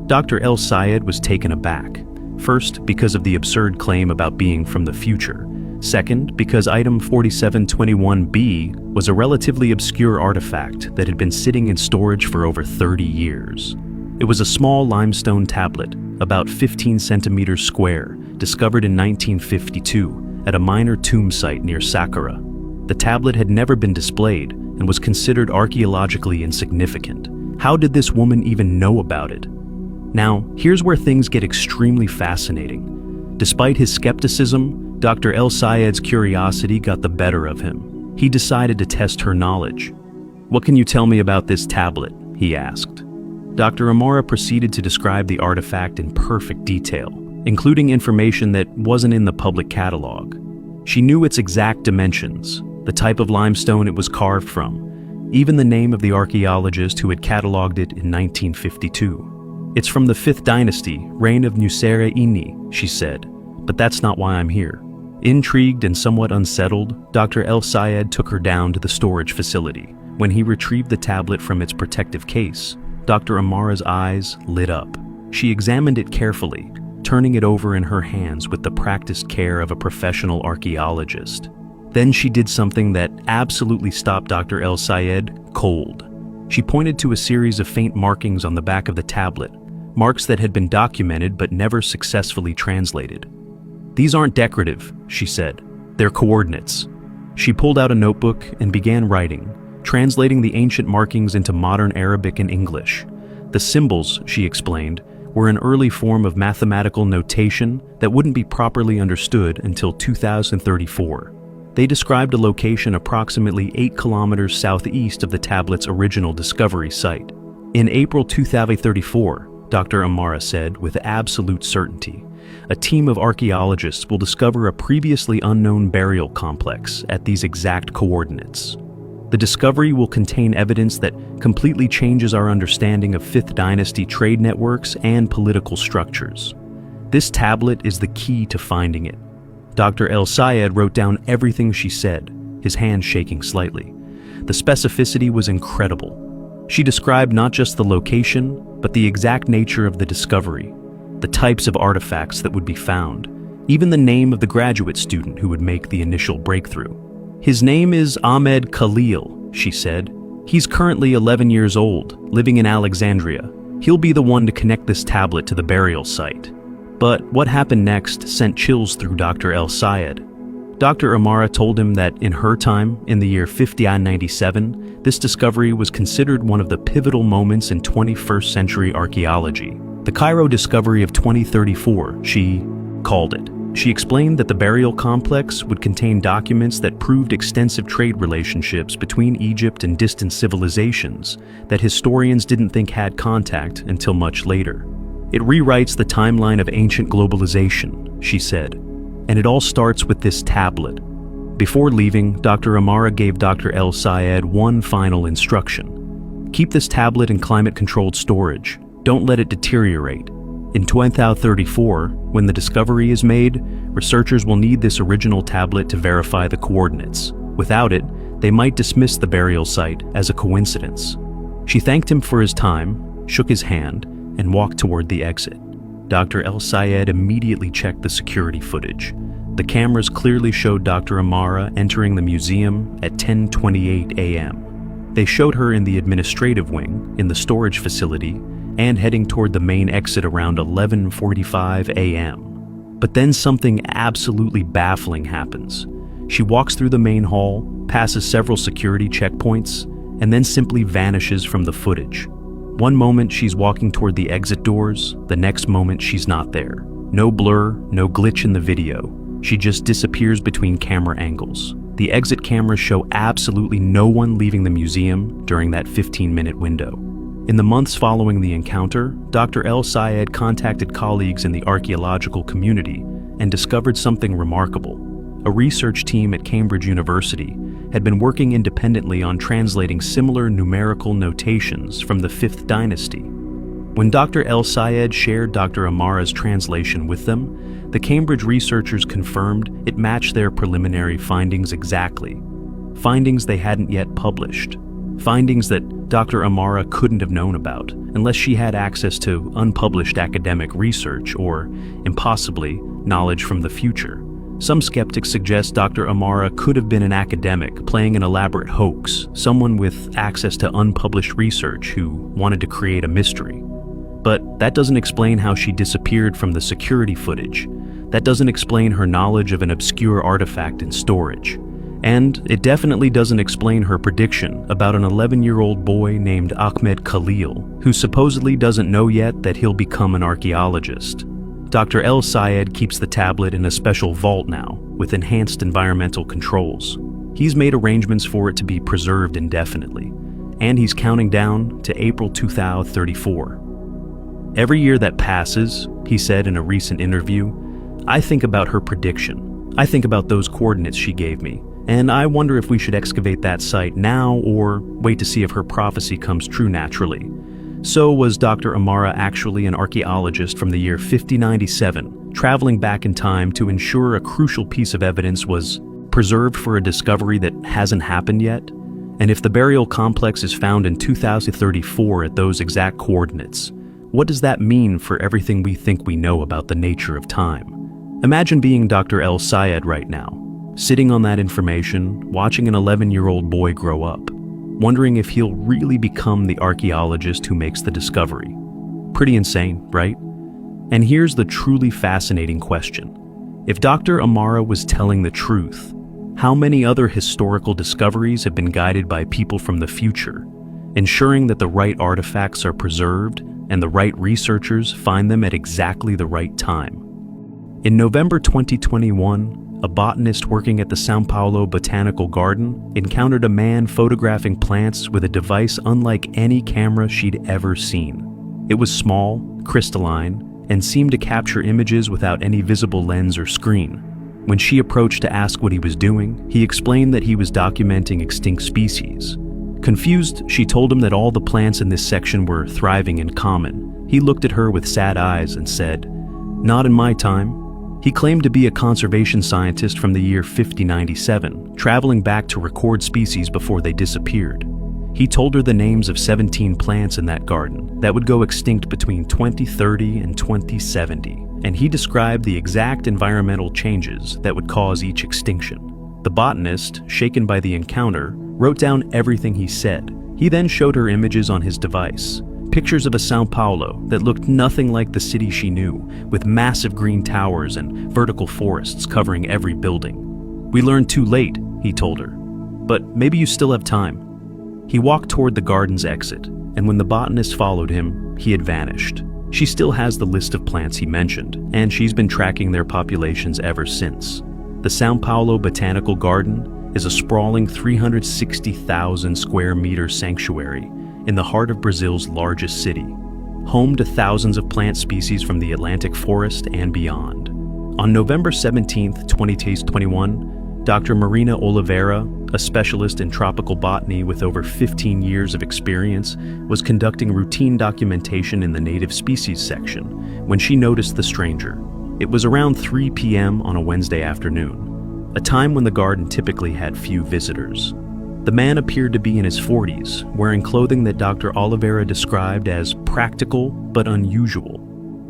Dr. El-Sayed was taken aback. First, because of the absurd claim about being from the future. Second, because item 4721B was a relatively obscure artifact that had been sitting in storage for over 30 years. It was a small limestone tablet, about 15 centimeters square, discovered in 1952 at a minor tomb site near Saqqara. The tablet had never been displayed and was considered archaeologically insignificant. How did this woman even know about it? Now, here's where things get extremely fascinating. Despite his skepticism, Dr. El-Sayed's curiosity got the better of him. He decided to test her knowledge. "What can you tell me about this tablet?" he asked. Dr. Amara proceeded to describe the artifact in perfect detail, including information that wasn't in the public catalog. She knew its exact dimensions, the type of limestone it was carved from, even the name of the archaeologist who had cataloged it in 1952. "It's from the 5th dynasty, reign of Nusera-Ini," she said, "but that's not why I'm here." Intrigued and somewhat unsettled, Dr. El-Sayed took her down to the storage facility. When he retrieved the tablet from its protective case, Dr. Amara's eyes lit up. She examined it carefully, turning it over in her hands with the practiced care of a professional archaeologist. Then she did something that absolutely stopped Dr. El-Sayed cold. She pointed to a series of faint markings on the back of the tablet, marks that had been documented but never successfully translated. "These aren't decorative," she said. "They're coordinates." She pulled out a notebook and began writing, translating the ancient markings into modern Arabic and English. The symbols, she explained, were an early form of mathematical notation that wouldn't be properly understood until 2034. They described a location approximately 8 kilometers southeast of the tablet's original discovery site. In April 2034, Dr. Amara said with absolute certainty, a team of archaeologists will discover a previously unknown burial complex at these exact coordinates. The discovery will contain evidence that completely changes our understanding of 5th dynasty trade networks and political structures. This tablet is the key to finding it. Dr. El-Sayed wrote down everything she said, his hand shaking slightly. The specificity was incredible. She described not just the location, but the exact nature of the discovery, the types of artifacts that would be found, even the name of the graduate student who would make the initial breakthrough. "His name is Ahmed Khalil," she said. "He's currently 11 years old, living in Alexandria. He'll be the one to connect this tablet to the burial site." But what happened next sent chills through Dr. El-Sayed. Dr. Amara told him that in her time, in the year 5097, this discovery was considered one of the pivotal moments in 21st century archaeology. The Cairo discovery of 2034, she called it. She explained that the burial complex would contain documents that proved extensive trade relationships between Egypt and distant civilizations that historians didn't think had contact until much later. It rewrites the timeline of ancient globalization, she said, and it all starts with this tablet. Before leaving, Dr. Amara gave Dr. El Sayed one final instruction. Keep this tablet in climate-controlled storage. Don't let it deteriorate. In 2034, when the discovery is made, researchers will need this original tablet to verify the coordinates. Without it, they might dismiss the burial site as a coincidence. She thanked him for his time, shook his hand, and walked toward the exit. Dr. El Sayed immediately checked the security footage. The cameras clearly showed Dr. Amara entering the museum at 10:28 a.m. They showed her in the administrative wing, in the storage facility, and heading toward the main exit around 11:45 a.m. But then something absolutely baffling happens. She walks through the main hall, passes several security checkpoints, and then simply vanishes from the footage. One moment she's walking toward the exit doors, the next moment she's not there. No blur, no glitch in the video. She just disappears between camera angles. The exit cameras show absolutely no one leaving the museum during that 15-minute window. In the months following the encounter, Dr. El Sayed contacted colleagues in the archaeological community and discovered something remarkable. A research team at Cambridge University had been working independently on translating similar numerical notations from the 5th dynasty. When Dr. El Sayed shared Dr. Amara's translation with them, the Cambridge researchers confirmed it matched their preliminary findings exactly. Findings they hadn't yet published. Findings that Dr. Amara couldn't have known about unless she had access to unpublished academic research or, impossibly, knowledge from the future. Some skeptics suggest Dr. Amara could have been an academic playing an elaborate hoax, someone with access to unpublished research who wanted to create a mystery. But that doesn't explain how she disappeared from the security footage. That doesn't explain her knowledge of an obscure artifact in storage. And it definitely doesn't explain her prediction about an 11-year-old boy named Ahmed Khalil, who supposedly doesn't know yet that he'll become an archaeologist. Dr. El Sayed keeps the tablet in a special vault now, with enhanced environmental controls. He's made arrangements for it to be preserved indefinitely, and he's counting down to April 2034. Every year that passes, he said in a recent interview, I think about her prediction. I think about those coordinates she gave me, and I wonder if we should excavate that site now or wait to see if her prophecy comes true naturally. So was Dr. Amara actually an archaeologist from the year 5097, traveling back in time to ensure a crucial piece of evidence was preserved for a discovery that hasn't happened yet? And if the burial complex is found in 2034 at those exact coordinates, what does that mean for everything we think we know about the nature of time? Imagine being Dr. El Sayed right now, sitting on that information, watching an 11-year-old boy grow up, wondering if he'll really become the archaeologist who makes the discovery. Pretty insane, right? And here's the truly fascinating question. If Dr. Amara was telling the truth, how many other historical discoveries have been guided by people from the future, ensuring that the right artifacts are preserved and the right researchers find them at exactly the right time? In November 2021, a botanist working at the São Paulo Botanical Garden encountered a man photographing plants with a device unlike any camera she'd ever seen. It was small, crystalline, and seemed to capture images without any visible lens or screen. When she approached to ask what he was doing, he explained that he was documenting extinct species. Confused, she told him that all the plants in this section were thriving in common. He looked at her with sad eyes and said, "Not in my time." He claimed to be a conservation scientist from the year 5097, traveling back to record species before they disappeared. He told her the names of 17 plants in that garden that would go extinct between 2030 and 2070, and he described the exact environmental changes that would cause each extinction. The botanist, shaken by the encounter, wrote down everything he said. He then showed her images on his device. Pictures of a São Paulo that looked nothing like the city she knew, with massive green towers and vertical forests covering every building. "We learned too late," he told her. "But maybe you still have time." He walked toward the garden's exit, and when the botanist followed him, he had vanished. She still has the list of plants he mentioned, and she's been tracking their populations ever since. The São Paulo Botanical Garden is a sprawling 360,000 square meter sanctuary in the heart of Brazil's largest city, home to thousands of plant species from the Atlantic forest and beyond. On November 17, 2021, Dr. Marina Oliveira, a specialist in tropical botany with over 15 years of experience, was conducting routine documentation in the native species section when she noticed the stranger. It was around 3 p.m. on a Wednesday afternoon, a time when the garden typically had few visitors. The man appeared to be in his 40s, wearing clothing that Dr. Oliveira described as practical but unusual.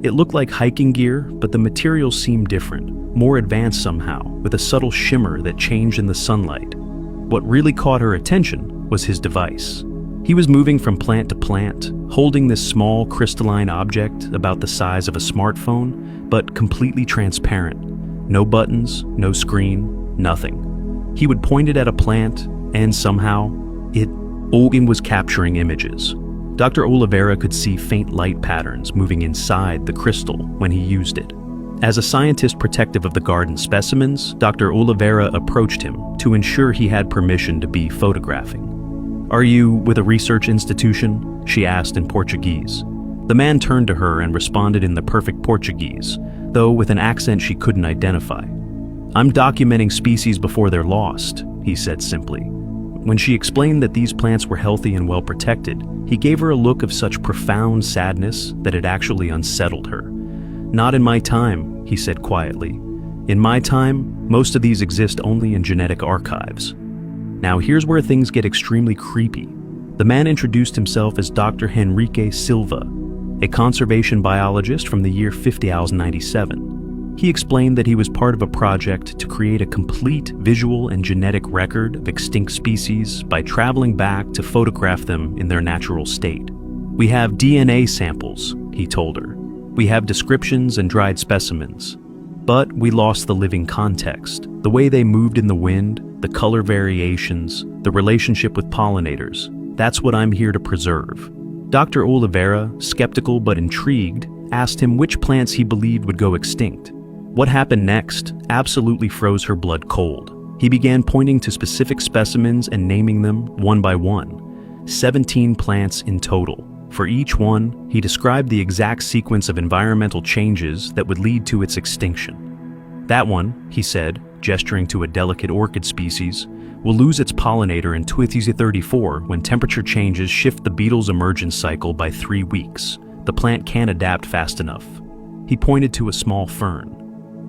It looked like hiking gear, but the materials seemed different, more advanced somehow, with a subtle shimmer that changed in the sunlight. What really caught her attention was his device. He was moving from plant to plant, holding this small crystalline object about the size of a smartphone, but completely transparent. No buttons, no screen, nothing. He would point it at a plant, and somehow, it was capturing images. Dr. Oliveira could see faint light patterns moving inside the crystal when he used it. As a scientist protective of the garden specimens, Dr. Oliveira approached him to ensure he had permission to be photographing. "Are you with a research institution?" she asked in Portuguese. The man turned to her and responded in the perfect Portuguese, though with an accent she couldn't identify. "I'm documenting species before they're lost," he said simply. When she explained that these plants were healthy and well protected, he gave her a look of such profound sadness that it actually unsettled her. "Not in my time," he said quietly. "In my time, most of these exist only in genetic archives." Now here's where things get extremely creepy. The man introduced himself as Dr. Henrique Silva, a conservation biologist from the year 5097. He explained that he was part of a project to create a complete visual and genetic record of extinct species by traveling back to photograph them in their natural state. "We have DNA samples," he told her. "We have descriptions and dried specimens. But we lost the living context, the way they moved in the wind, the color variations, the relationship with pollinators. That's what I'm here to preserve." Dr. Oliveira, skeptical but intrigued, asked him which plants he believed would go extinct. What happened next absolutely froze her blood cold. He began pointing to specific specimens and naming them one by one. 17 plants in total. For each one, he described the exact sequence of environmental changes that would lead to its extinction. "That one," he said, gesturing to a delicate orchid species, "will lose its pollinator in 2034 when temperature changes shift the beetle's emergence cycle by 3 weeks. The plant can't adapt fast enough." He pointed to a small fern.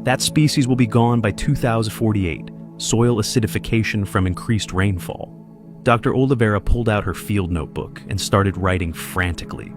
"That species will be gone by 2048, soil acidification from increased rainfall." Dr. Oliveira pulled out her field notebook and started writing frantically.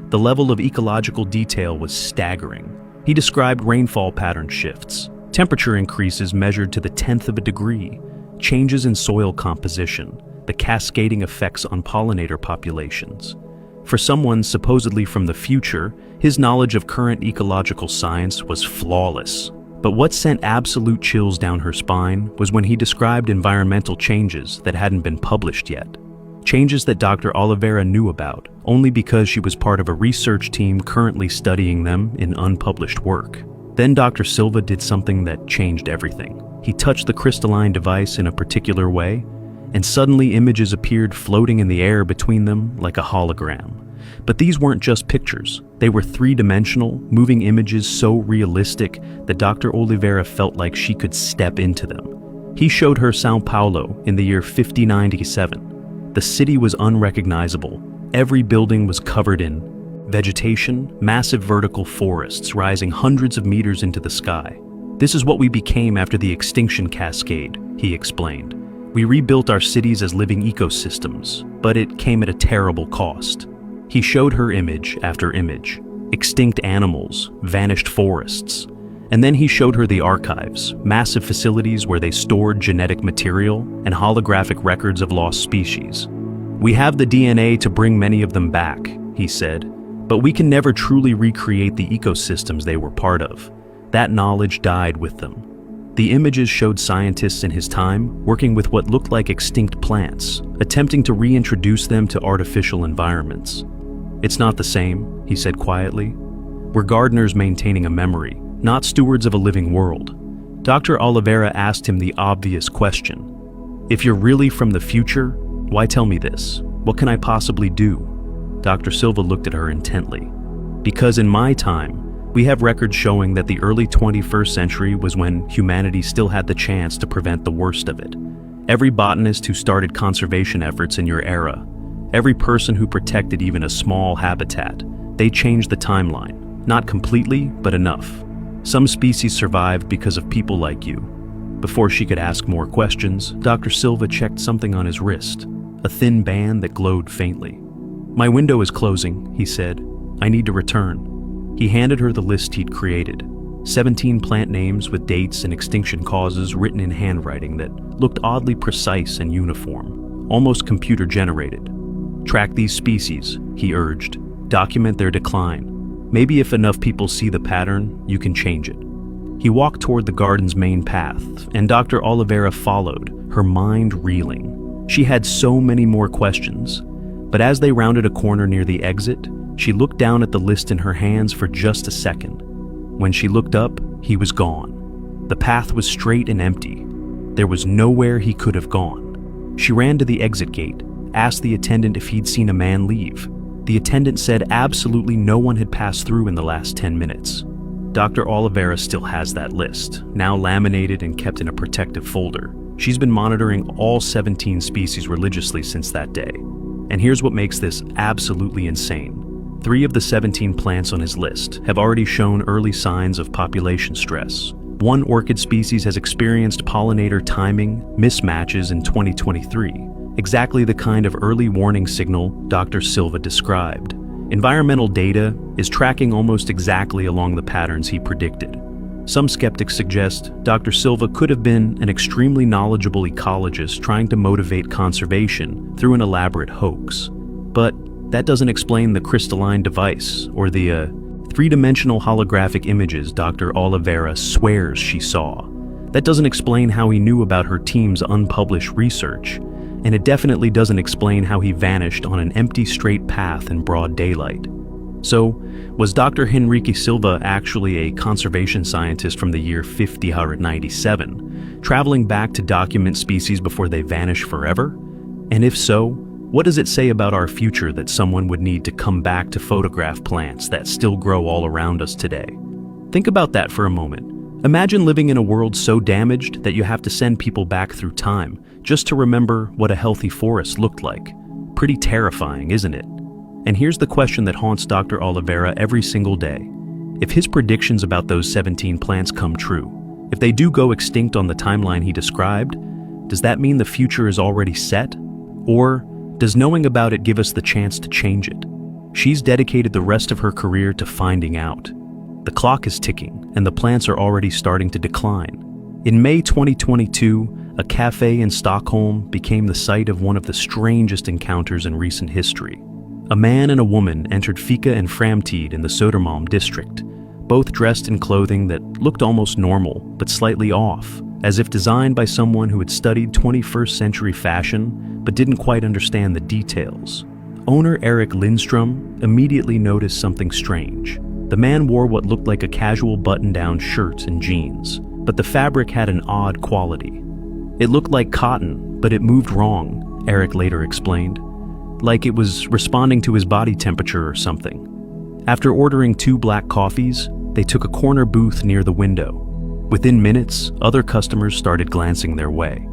The level of ecological detail was staggering. He described rainfall pattern shifts, temperature increases measured to the 10th of a degree, changes in soil composition, the cascading effects on pollinator populations. For someone supposedly from the future, his knowledge of current ecological science was flawless. But what sent absolute chills down her spine was when he described environmental changes that hadn't been published yet. Changes that Dr. Oliveira knew about, only because she was part of a research team currently studying them in unpublished work. Then Dr. Silva did something that changed everything. He touched the crystalline device in a particular way, and suddenly images appeared floating in the air between them like a hologram. But these weren't just pictures. They were three-dimensional, moving images so realistic that Dr. Oliveira felt like she could step into them. He showed her São Paulo in the year 5097. The city was unrecognizable. Every building was covered in vegetation, massive vertical forests rising hundreds of meters into the sky. "This is what we became after the extinction cascade," he explained. "We rebuilt our cities as living ecosystems, but it came at a terrible cost." He showed her image after image, extinct animals, vanished forests, and then he showed her the archives, massive facilities where they stored genetic material and holographic records of lost species. "We have the DNA to bring many of them back," he said, "but we can never truly recreate the ecosystems they were part of. That knowledge died with them." The images showed scientists in his time working with what looked like extinct plants, attempting to reintroduce them to artificial environments. "It's not the same," he said quietly. "We're gardeners maintaining a memory, not stewards of a living world." Dr. Oliveira asked him the obvious question. "If you're really from the future, why tell me this? What can I possibly do?" Dr. Silva looked at her intently. "Because in my time, we have records showing that the early 21st century was when humanity still had the chance to prevent the worst of it. Every botanist who started conservation efforts in your era, every person who protected even a small habitat, they changed the timeline. Not completely, but enough. Some species survived because of people like you." Before she could ask more questions, Dr. Silva checked something on his wrist, a thin band that glowed faintly. "My window is closing," he said. "I need to return." He handed her the list he'd created, 17 plant names with dates and extinction causes written in handwriting that looked oddly precise and uniform, almost computer-generated. "Track these species," he urged. "Document their decline. Maybe if enough people see the pattern, you can change it." He walked toward the garden's main path, and Dr. Oliveira followed, her mind reeling. She had so many more questions, but as they rounded a corner near the exit, she looked down at the list in her hands for just a second. When she looked up, he was gone. The path was straight and empty. There was nowhere he could have gone. She ran to the exit gate, asked the attendant if he'd seen a man leave. The attendant said absolutely no one had passed through in the last 10 minutes. Dr. Oliveira still has that list, now laminated and kept in a protective folder. She's been monitoring all 17 species religiously since that day. And here's what makes this absolutely insane. 3 of the 17 plants on his list have already shown early signs of population stress. One orchid species has experienced pollinator timing mismatches in 2023, exactly the kind of early warning signal Dr. Silva described. Environmental data is tracking almost exactly along the patterns he predicted. Some skeptics suggest Dr. Silva could have been an extremely knowledgeable ecologist trying to motivate conservation through an elaborate hoax. But that doesn't explain the crystalline device or the three-dimensional holographic images Dr. Oliveira swears she saw. That doesn't explain how he knew about her team's unpublished research, and it definitely doesn't explain how he vanished on an empty straight path in broad daylight. So, was Dr. Henrique Silva actually a conservation scientist from the year 5097, traveling back to document species before they vanish forever? And if so, what does it say about our future that someone would need to come back to photograph plants that still grow all around us today? Think about that for a moment. Imagine living in a world so damaged that you have to send people back through time just to remember what a healthy forest looked like. Pretty terrifying, isn't it? And here's the question that haunts Dr. Oliveira every single day. If his predictions about those 17 plants come true, if they do go extinct on the timeline he described, does that mean the future is already set? Or does knowing about it give us the chance to change it? She's dedicated the rest of her career to finding out. The clock is ticking, and the plants are already starting to decline. In May 2022, a cafe in Stockholm became the site of one of the strangest encounters in recent history. A man and a woman entered Fika and Framtid in the Södermalm district, both dressed in clothing that looked almost normal, but slightly off, as if designed by someone who had studied 21st century fashion, but didn't quite understand the details. Owner Eric Lindstrom immediately noticed something strange. The man wore what looked like a casual button-down shirt and jeans, but the fabric had an odd quality. It looked like cotton, but it moved wrong, Eric later explained. Like it was responding to his body temperature or something. After ordering 2 black coffees, they took a corner booth near the window. Within minutes, other customers started glancing their way.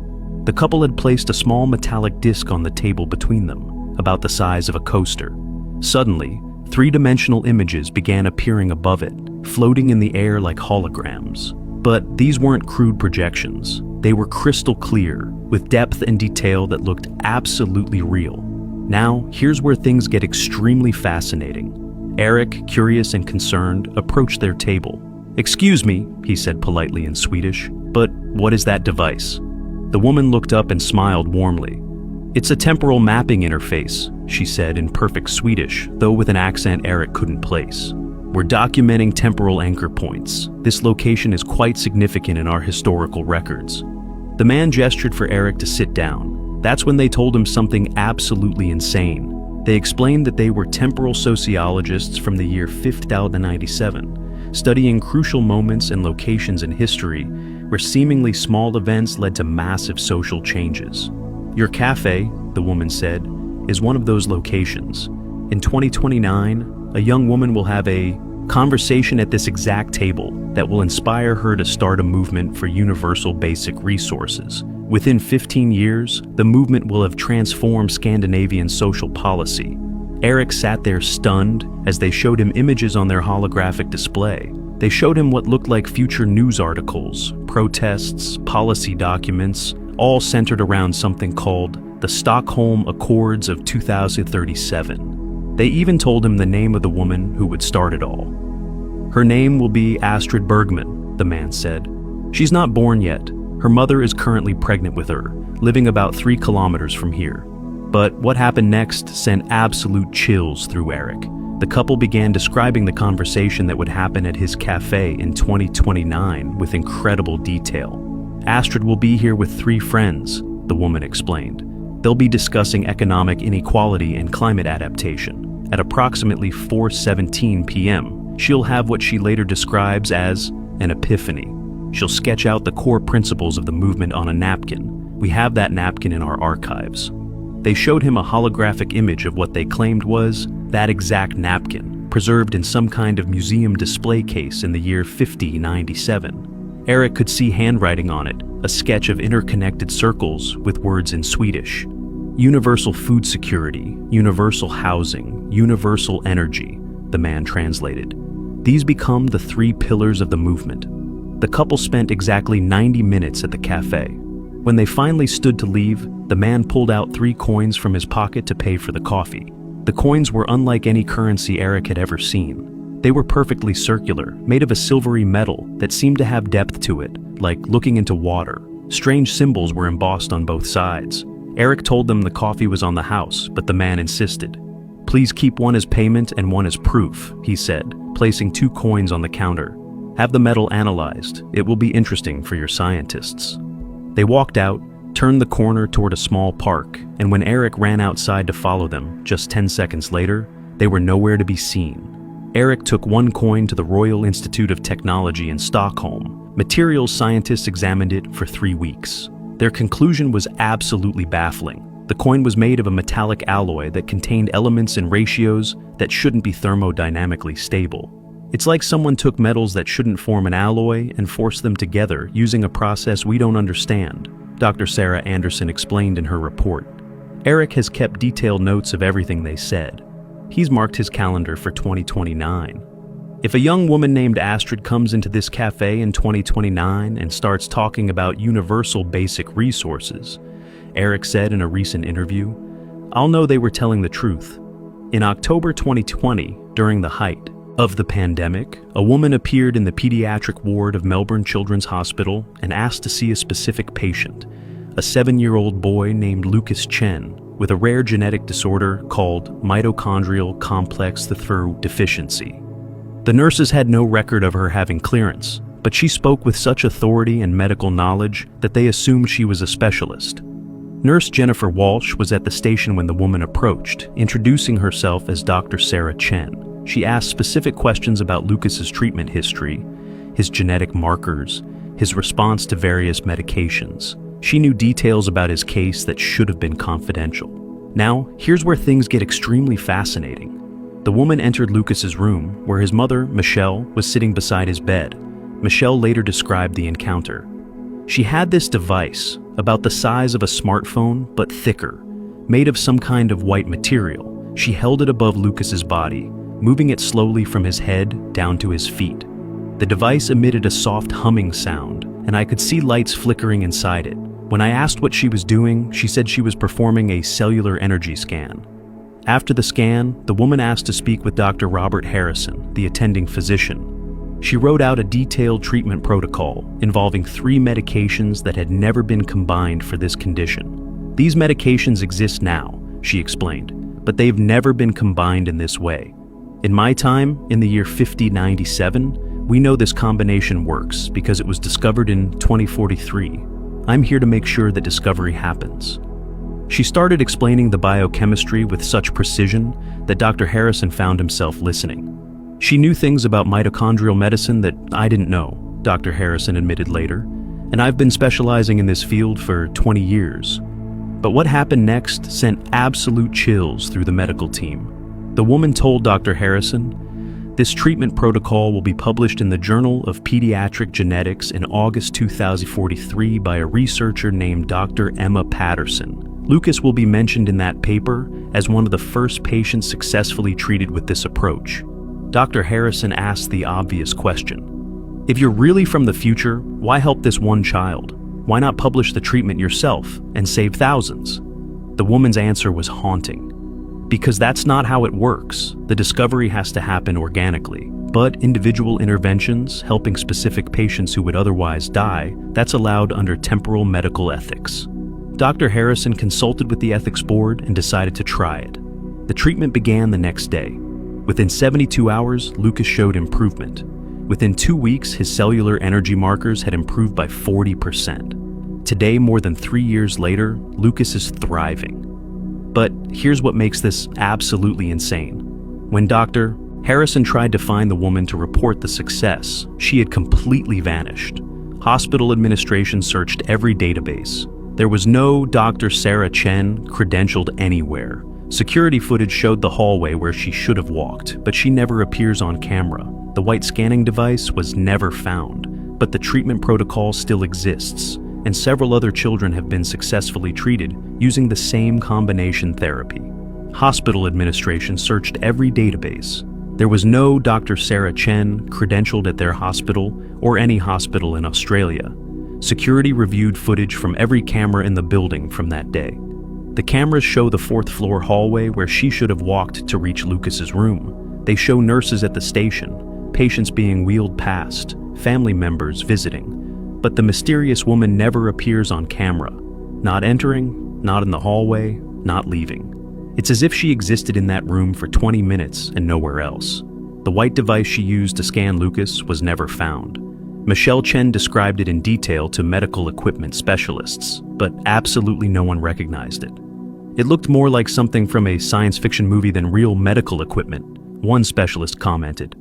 The couple had placed a small metallic disc on the table between them, about the size of a coaster. Suddenly, 3-dimensional images began appearing above it, floating in the air like holograms. But these weren't crude projections. They were crystal clear, with depth and detail that looked absolutely real. Now, here's where things get extremely fascinating. Eric, curious and concerned, approached their table. "Excuse me," he said politely in Swedish, "but what is that device?" The woman looked up and smiled warmly. "It's a temporal mapping interface," she said in perfect Swedish, though with an accent Eric couldn't place. We're documenting temporal anchor points. This location is quite significant in our historical records. The man gestured for Eric to sit down. That's when they told him something absolutely insane. They explained that they were temporal sociologists from the year 5097, studying crucial moments and locations in history where seemingly small events led to massive social changes. Your cafe, the woman said, is one of those locations. In 2029, a young woman will have a conversation at this exact table that will inspire her to start a movement for universal basic resources. Within 15 years, the movement will have transformed Scandinavian social policy. Eric sat there stunned as they showed him images on their holographic display. They showed him what looked like future news articles, protests, policy documents, all centered around something called the Stockholm Accords of 2037. They even told him the name of the woman who would start it all. Her name will be Astrid Bergman, the man said. She's not born yet. Her mother is currently pregnant with her, living about 3 kilometers from here. But what happened next sent absolute chills through Eric. The couple began describing the conversation that would happen at his cafe in 2029 with incredible detail. Astrid will be here with 3 friends, the woman explained. They'll be discussing economic inequality and climate adaptation. At approximately 4:17 p.m., she'll have what she later describes as an epiphany. She'll sketch out the core principles of the movement on a napkin. We have that napkin in our archives. They showed him a holographic image of what they claimed was that exact napkin, preserved in some kind of museum display case in the year 5097. Eric could see handwriting on it, a sketch of interconnected circles with words in Swedish. Universal food security, universal housing, universal energy, the man translated. These become the 3 pillars of the movement. The couple spent exactly 90 minutes at the cafe. When they finally stood to leave, the man pulled out 3 coins from his pocket to pay for the coffee. The coins were unlike any currency Eric had ever seen. They were perfectly circular, made of a silvery metal that seemed to have depth to it, like looking into water. Strange symbols were embossed on both sides. Eric told them the coffee was on the house, but the man insisted. "Please keep one as payment and one as proof," he said, placing 2 coins on the counter. "Have the metal analyzed. It will be interesting for your scientists." They walked out, turned the corner toward a small park, and when Eric ran outside to follow them, just 10 seconds later, they were nowhere to be seen. Eric took 1 coin to the Royal Institute of Technology in Stockholm. Materials scientists examined it for 3 weeks. Their conclusion was absolutely baffling. The coin was made of a metallic alloy that contained elements and ratios that shouldn't be thermodynamically stable. It's like someone took metals that shouldn't form an alloy and forced them together using a process we don't understand, Dr. Sarah Anderson explained in her report. Eric has kept detailed notes of everything they said. He's marked his calendar for 2029. If a young woman named Astrid comes into this cafe in 2029 and starts talking about universal basic resources, Eric said in a recent interview, I'll know they were telling the truth. In October 2020, during the height of the pandemic, a woman appeared in the pediatric ward of Melbourne Children's Hospital and asked to see a specific patient, a 7-year-old boy named Lucas Chen with a rare genetic disorder called mitochondrial complex III deficiency. The nurses had no record of her having clearance, but she spoke with such authority and medical knowledge that they assumed she was a specialist. Nurse Jennifer Walsh was at the station when the woman approached, introducing herself as Dr. Sarah Chen. She asked specific questions about Lucas's treatment history, his genetic markers, his response to various medications. She knew details about his case that should have been confidential. Now, here's where things get extremely fascinating. The woman entered Lucas's room, where his mother, Michelle, was sitting beside his bed. Michelle later described the encounter. She had this device, about the size of a smartphone, but thicker, made of some kind of white material. She held it above Lucas's body, moving it slowly from his head down to his feet. The device emitted a soft humming sound, and I could see lights flickering inside it. When I asked what she was doing, she said she was performing a cellular energy scan. After the scan, the woman asked to speak with Dr. Robert Harrison, the attending physician. She wrote out a detailed treatment protocol involving 3 medications that had never been combined for this condition. These medications exist now, she explained, but they've never been combined in this way. In my time, in the year 5097, we know this combination works because it was discovered in 2043. I'm here to make sure that discovery happens. She started explaining the biochemistry with such precision that Dr. Harrison found himself listening. She knew things about mitochondrial medicine that I didn't know, Dr. Harrison admitted later, and I've been specializing in this field for 20 years. But what happened next sent absolute chills through the medical team. The woman told Dr. Harrison, "This treatment protocol will be published in the Journal of Pediatric Genetics in August 2043 by a researcher named Dr. Emma Patterson. Lucas will be mentioned in that paper as one of the first patients successfully treated with this approach." Dr. Harrison asked the obvious question. If you're really from the future, why help this one child? Why not publish the treatment yourself and save thousands? The woman's answer was haunting. Because that's not how it works. The discovery has to happen organically. But individual interventions, helping specific patients who would otherwise die, that's allowed under temporal medical ethics. Dr. Harrison consulted with the ethics board and decided to try it. The treatment began the next day. Within 72 hours, Lucas showed improvement. Within 2 weeks, his cellular energy markers had improved by 40%. Today, more than 3 years later, Lucas is thriving. But here's what makes this absolutely insane. When Dr. Harrison tried to find the woman to report the success, she had completely vanished. Hospital administration searched every database. There was no Dr. Sarah Chen credentialed anywhere. Security footage showed the hallway where she should have walked, but she never appears on camera. The white scanning device was never found, but the treatment protocol still exists, and several other children have been successfully treated using the same combination therapy. Hospital administration searched every database. There was no Dr. Sarah Chen credentialed at their hospital or any hospital in Australia. Security reviewed footage from every camera in the building from that day. The cameras show the 4th floor hallway where she should have walked to reach Lucas's room. They show nurses at the station, patients being wheeled past, family members visiting. But the mysterious woman never appears on camera. Not entering, not in the hallway, not leaving. It's as if she existed in that room for 20 minutes and nowhere else. The white device she used to scan Lucas was never found. Michelle Chen described it in detail to medical equipment specialists, but absolutely no one recognized it. It looked more like something from a science fiction movie than real medical equipment, one specialist commented.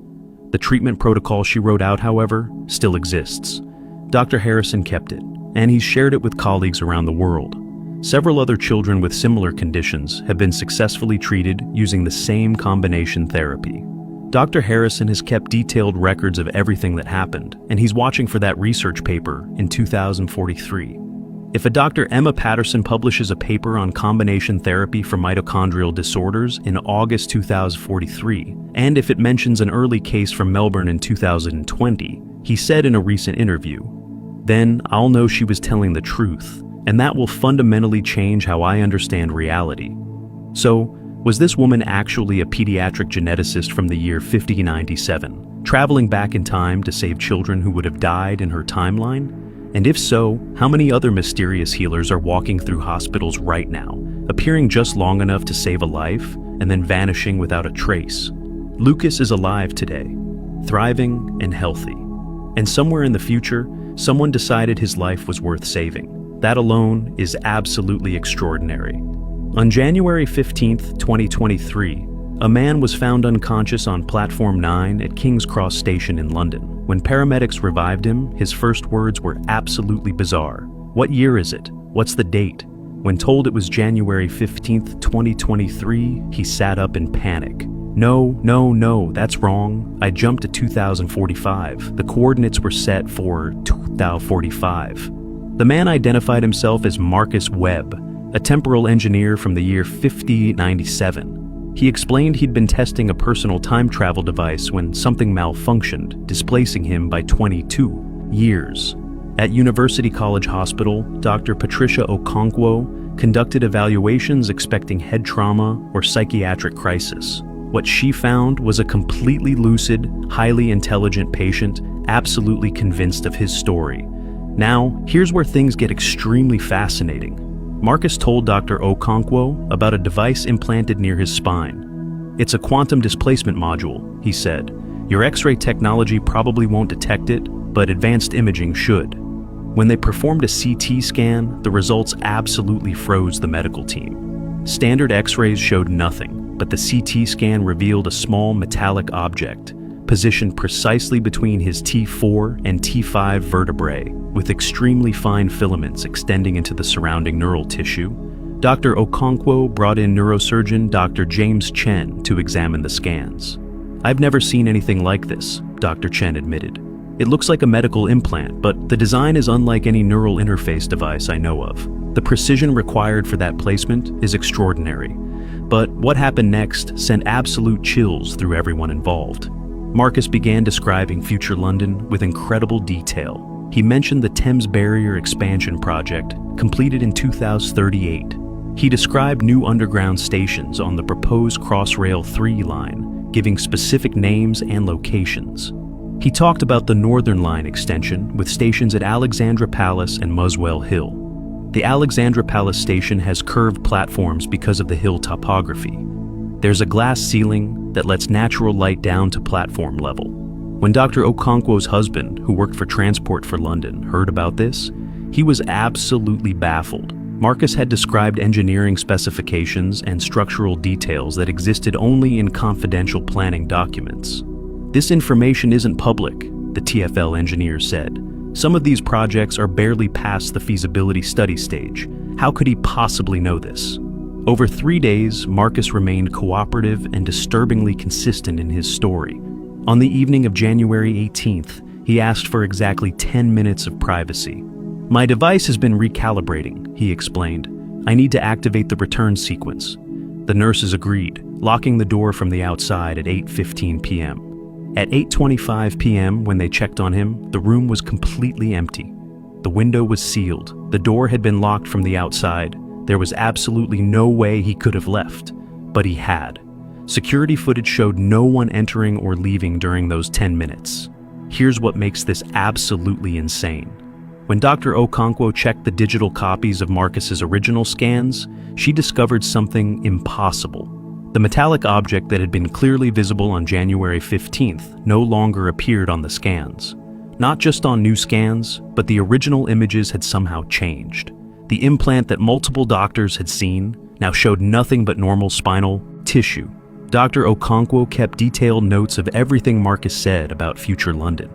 The treatment protocol she wrote out, however, still exists. Dr. Harrison kept it, and he's shared it with colleagues around the world. Several other children with similar conditions have been successfully treated using the same combination therapy. Dr. Harrison has kept detailed records of everything that happened, and he's watching for that research paper in 2043. If a Dr. Emma Patterson publishes a paper on combination therapy for mitochondrial disorders in August 2043, and if it mentions an early case from Melbourne in 2020, he said in a recent interview, then I'll know she was telling the truth, and that will fundamentally change how I understand reality. So, was this woman actually a pediatric geneticist from the year 5097, traveling back in time to save children who would have died in her timeline? And if so, how many other mysterious healers are walking through hospitals right now, appearing just long enough to save a life, and then vanishing without a trace? Lucas is alive today, thriving and healthy. And somewhere in the future, someone decided his life was worth saving. That alone is absolutely extraordinary. On January 15th, 2023, a man was found unconscious on Platform 9 at King's Cross Station in London. When paramedics revived him, his first words were absolutely bizarre. "What year is it? What's the date?" When told it was January 15th, 2023, he sat up in panic. No, that's wrong. I jumped to 2045. The coordinates were set for 2045. The man identified himself as Marcus Webb, a temporal engineer from the year 5097. He explained he'd been testing a personal time travel device when something malfunctioned, displacing him by 22 years. At University College Hospital, Dr. Patricia Okonkwo conducted evaluations expecting head trauma or psychiatric crisis. What she found was a completely lucid, highly intelligent patient, absolutely convinced of his story. Now, here's where things get extremely fascinating. Marcus told Dr. Okonkwo about a device implanted near his spine. It's a quantum displacement module, he said. Your X-ray technology probably won't detect it, but advanced imaging should. When they performed a CT scan, the results absolutely froze the medical team. Standard X-rays showed nothing, but the CT scan revealed a small metallic object, positioned precisely between his T4 and T5 vertebrae, with extremely fine filaments extending into the surrounding neural tissue. Dr. Okonkwo brought in neurosurgeon Dr. James Chen to examine the scans. I've never seen anything like this, Dr. Chen admitted. It looks like a medical implant, but the design is unlike any neural interface device I know of. The precision required for that placement is extraordinary. But what happened next sent absolute chills through everyone involved. Marcus began describing future London with incredible detail. He mentioned the Thames Barrier Expansion Project, completed in 2038. He described new underground stations on the proposed Crossrail 3 line, giving specific names and locations. He talked about the Northern Line extension with stations at Alexandra Palace and Muswell Hill. The Alexandra Palace station has curved platforms because of the hill topography. There's a glass ceiling that lets natural light down to platform level. When Dr. Okonkwo's husband, who worked for Transport for London, heard about this, he was absolutely baffled. Marcus had described engineering specifications and structural details that existed only in confidential planning documents. This information isn't public, the TfL engineer said. Some of these projects are barely past the feasibility study stage. How could he possibly know this? Over 3 days, Marcus remained cooperative and disturbingly consistent in his story. On the evening of January 18th, he asked for exactly 10 minutes of privacy. My device has been recalibrating, he explained. I need to activate the return sequence. The nurses agreed, locking the door from the outside at 8:15 p.m. At 8:25 p.m., when they checked on him, the room was completely empty. The window was sealed. The door had been locked from the outside. There was absolutely no way he could have left, but he had. Security footage showed no one entering or leaving during those 10 minutes. Here's what makes this absolutely insane. When Dr. Okonkwo checked the digital copies of Marcus's original scans, she discovered something impossible. The metallic object that had been clearly visible on January 15th no longer appeared on the scans. Not just on new scans, but the original images had somehow changed. The implant that multiple doctors had seen now showed nothing but normal spinal tissue. Dr. Okonkwo kept detailed notes of everything Marcus said about future London.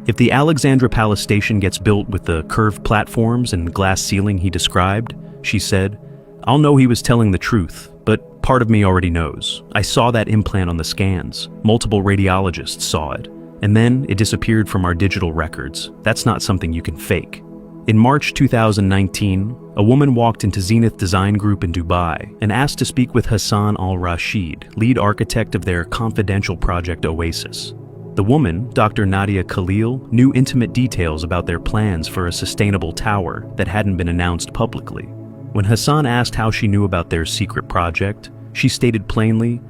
If the Alexandra Palace station gets built with the curved platforms and glass ceiling he described, she said, I'll know he was telling the truth, but part of me already knows. I saw that implant on the scans. Multiple radiologists saw it. And then it disappeared from our digital records. That's not something you can fake. In March 2019, a woman walked into Zenith Design Group in Dubai and asked to speak with Hassan al-Rashid, lead architect of their confidential project Oasis. The woman, Dr. Nadia Khalil, knew intimate details about their plans for a sustainable tower that hadn't been announced publicly. When Hassan asked how she knew about their secret project, she stated plainly,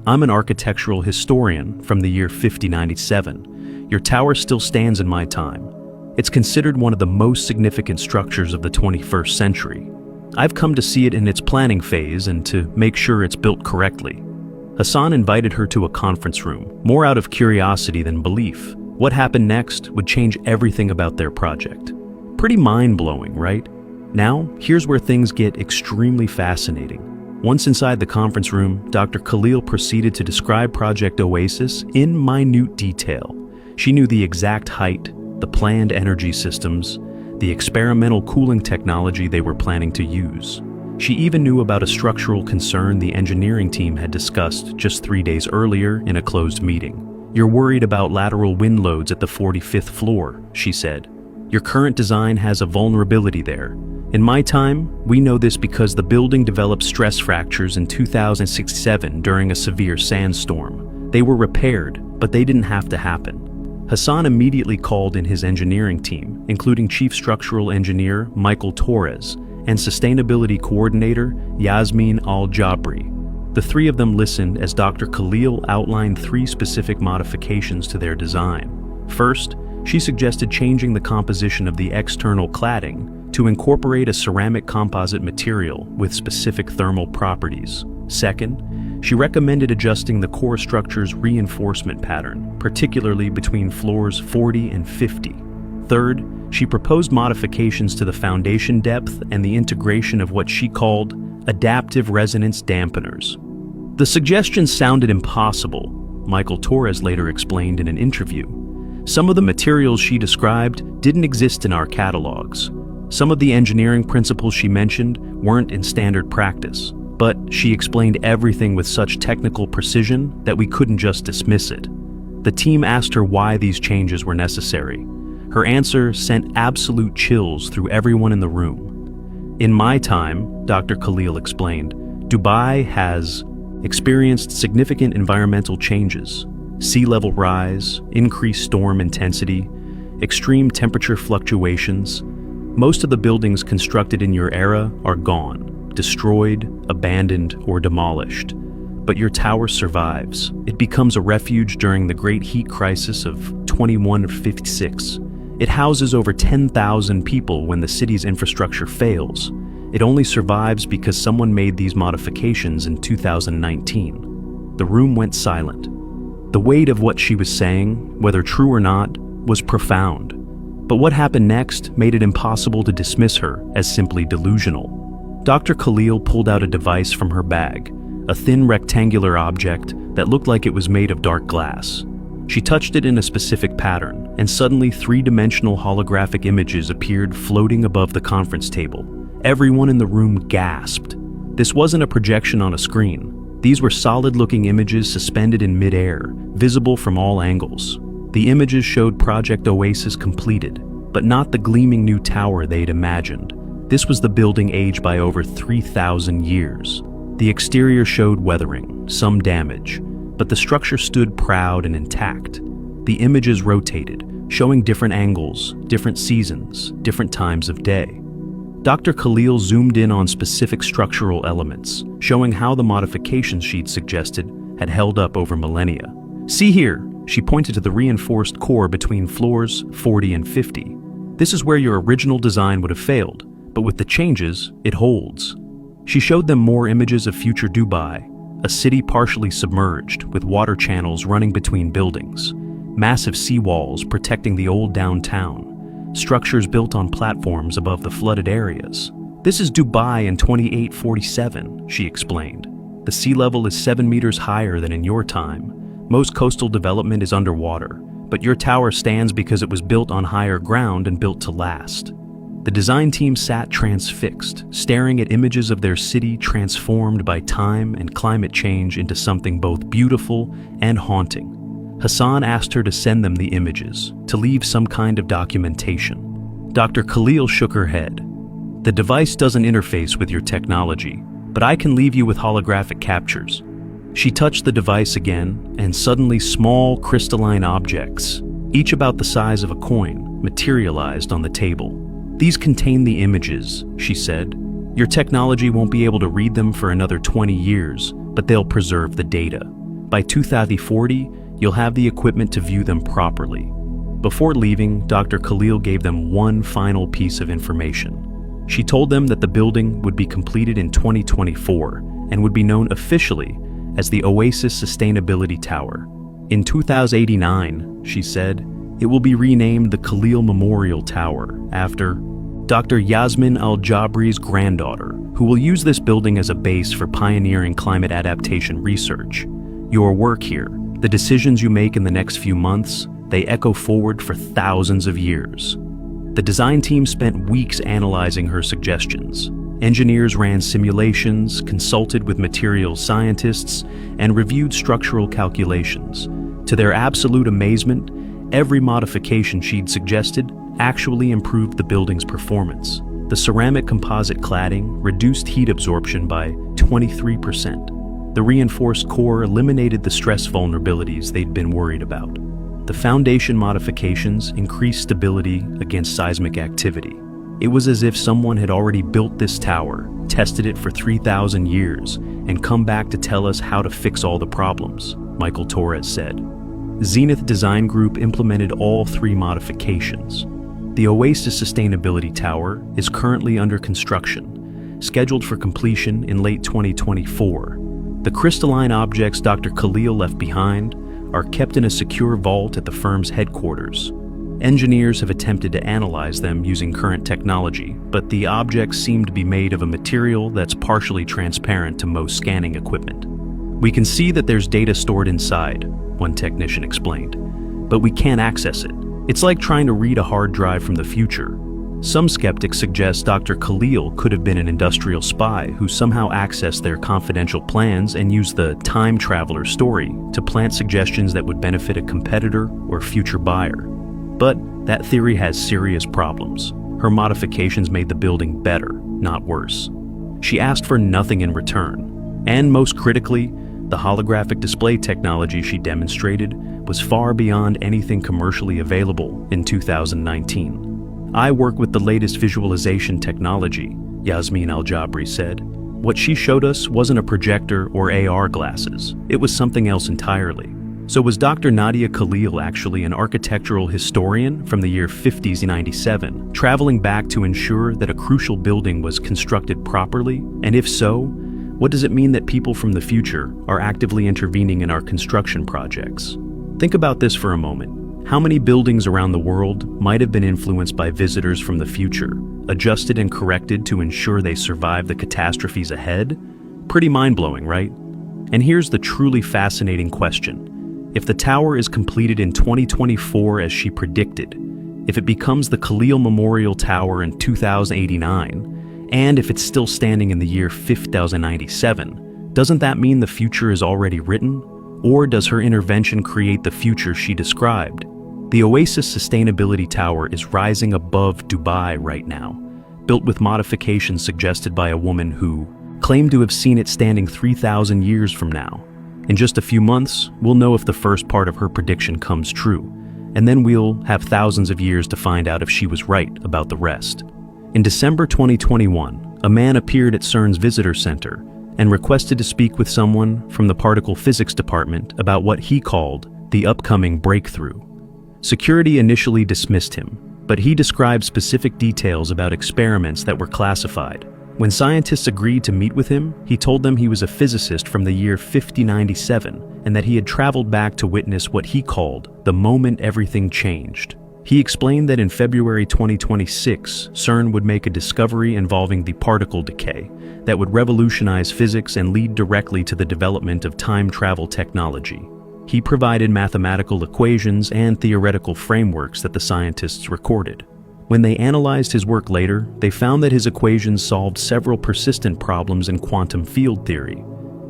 I'm an architectural historian from the year 5097. Your tower still stands in my time. It's considered one of the most significant structures of the 21st century. I've come to see it in its planning phase and to make sure it's built correctly. Hassan invited her to a conference room, more out of curiosity than belief. What happened next would change everything about their project. Pretty mind-blowing, right? Now, here's where things get extremely fascinating. Once inside the conference room, Dr. Khalil proceeded to describe Project Oasis in minute detail. She knew the exact height, the planned energy systems, the experimental cooling technology they were planning to use. She even knew about a structural concern the engineering team had discussed just 3 days earlier in a closed meeting. You're worried about lateral wind loads at the 45th floor, she said. Your current design has a vulnerability there. In my time, we know this because the building developed stress fractures in 2006-07 during a severe sandstorm. They were repaired, but they didn't have to happen. Hassan immediately called in his engineering team, including Chief Structural Engineer Michael Torres and Sustainability Coordinator Yasmin Al-Jabri. The three of them listened as Dr. Khalil outlined 3 specific modifications to their design. First, she suggested changing the composition of the external cladding to incorporate a ceramic composite material with specific thermal properties. Second, She recommended adjusting the core structure's reinforcement pattern, particularly between floors 40 and 50. Third, she proposed modifications to the foundation depth and the integration of what she called adaptive resonance dampeners. The suggestions sounded impossible, Michael Torres later explained in an interview. Some of the materials she described didn't exist in our catalogs. Some of the engineering principles she mentioned weren't in standard practice, but she explained everything with such technical precision that we couldn't just dismiss it. The team asked her why these changes were necessary. Her answer sent absolute chills through everyone in the room. In my time, Dr. Khalil explained, Dubai has experienced significant environmental changes: sea level rise, increased storm intensity, extreme temperature fluctuations. Most of the buildings constructed in your era are gone, destroyed, abandoned, or demolished. But your tower survives. It becomes a refuge during the Great Heat Crisis of 2156. It houses over 10,000 people when the city's infrastructure fails. It only survives because someone made these modifications in 2019. The room went silent. The weight of what she was saying, whether true or not, was profound. But what happened next made it impossible to dismiss her as simply delusional. Dr. Khalil pulled out a device from her bag, a thin rectangular object that looked like it was made of dark glass. She touched it in a specific pattern, and suddenly three-dimensional holographic images appeared floating above the conference table. Everyone in the room gasped. This wasn't a projection on a screen. These were solid-looking images suspended in mid-air, visible from all angles. The images showed Project Oasis completed, but not the gleaming new tower they'd imagined. This was the building aged by over 3,000 years. The exterior showed weathering, some damage, but the structure stood proud and intact. The images rotated, showing different angles, different seasons, different times of day. Dr. Khalil zoomed in on specific structural elements, showing how the modifications she'd suggested had held up over millennia. See here, she pointed to the reinforced core between floors 40 and 50. This is where your original design would have failed, but with the changes, it holds. She showed them more images of future Dubai, a city partially submerged with water channels running between buildings, massive seawalls protecting the old downtown, structures built on platforms above the flooded areas. This is Dubai in 2847, she explained. The sea level is 7 meters higher than in your time. Most coastal development is underwater, but your tower stands because it was built on higher ground and built to last. The design team sat transfixed, staring at images of their city transformed by time and climate change into something both beautiful and haunting. Hassan asked her to send them the images, to leave some kind of documentation. Dr. Khalil shook her head. The device doesn't interface with your technology, but I can leave you with holographic captures. She touched the device again, and suddenly small crystalline objects, each about the size of a coin, materialized on the table. These contain the images, she said. Your technology won't be able to read them for another 20 years, but they'll preserve the data. By 2040, you'll have the equipment to view them properly. Before leaving, Dr. Khalil gave them one final piece of information. She told them that the building would be completed in 2024 and would be known officially as the Oasis Sustainability Tower. In 2089, she said, it will be renamed the Khalil Memorial Tower after Dr. Yasmin Al-Jabri's granddaughter, who will use this building as a base for pioneering climate adaptation research. Your work here, the decisions you make in the next few months, they echo forward for thousands of years. The design team spent weeks analyzing her suggestions. Engineers ran simulations, consulted with materials scientists, and reviewed structural calculations. To their absolute amazement, every modification she'd suggested actually improved the building's performance. The ceramic composite cladding reduced heat absorption by 23%. The reinforced core eliminated the stress vulnerabilities they'd been worried about. The foundation modifications increased stability against seismic activity. It was as if someone had already built this tower, tested it for 3,000 years, and come back to tell us how to fix all the problems, Michael Torres said. Zenith Design Group implemented all three modifications. The Oasis Sustainability Tower is currently under construction, scheduled for completion in late 2024. The crystalline objects Dr. Khalil left behind are kept in a secure vault at the firm's headquarters. Engineers have attempted to analyze them using current technology, but the objects seem to be made of a material that's partially transparent to most scanning equipment. "We can see that there's data stored inside," one technician explained, "but we can't access it. It's like trying to read a hard drive from the future." Some skeptics suggest Dr. Khalil could have been an industrial spy who somehow accessed their confidential plans and used the time traveler story to plant suggestions that would benefit a competitor or future buyer. But that theory has serious problems. Her modifications made the building better, not worse. She asked for nothing in return. And most critically, the holographic display technology she demonstrated was far beyond anything commercially available in 2019. "I work with the latest visualization technology," Yasmin Al-Jabri said. "What she showed us wasn't a projector or AR glasses. It was something else entirely." So was Dr. Nadia Khalil actually an architectural historian from the year 5097, traveling back to ensure that a crucial building was constructed properly? And if so, what does it mean that people from the future are actively intervening in our construction projects? Think about this for a moment. How many buildings around the world might have been influenced by visitors from the future, adjusted and corrected to ensure they survive the catastrophes ahead? Pretty mind-blowing, right? And here's the truly fascinating question. If the tower is completed in 2024 as she predicted, if it becomes the Khalil Memorial Tower in 2089, and if it's still standing in the year 5097, doesn't that mean the future is already written? Or does her intervention create the future she described? The Oasis Sustainability Tower is rising above Dubai right now, built with modifications suggested by a woman who claimed to have seen it standing 3,000 years from now. In just a few months, we'll know if the first part of her prediction comes true, and then we'll have thousands of years to find out if she was right about the rest. In December 2021, a man appeared at CERN's visitor center and requested to speak with someone from the particle physics department about what he called the upcoming breakthrough. Security initially dismissed him, but he described specific details about experiments that were classified. When scientists agreed to meet with him, he told them he was a physicist from the year 5097 and that he had traveled back to witness what he called the moment everything changed. He explained that in February 2026, CERN would make a discovery involving the particle decay that would revolutionize physics and lead directly to the development of time travel technology. He provided mathematical equations and theoretical frameworks that the scientists recorded. When they analyzed his work later, they found that his equations solved several persistent problems in quantum field theory.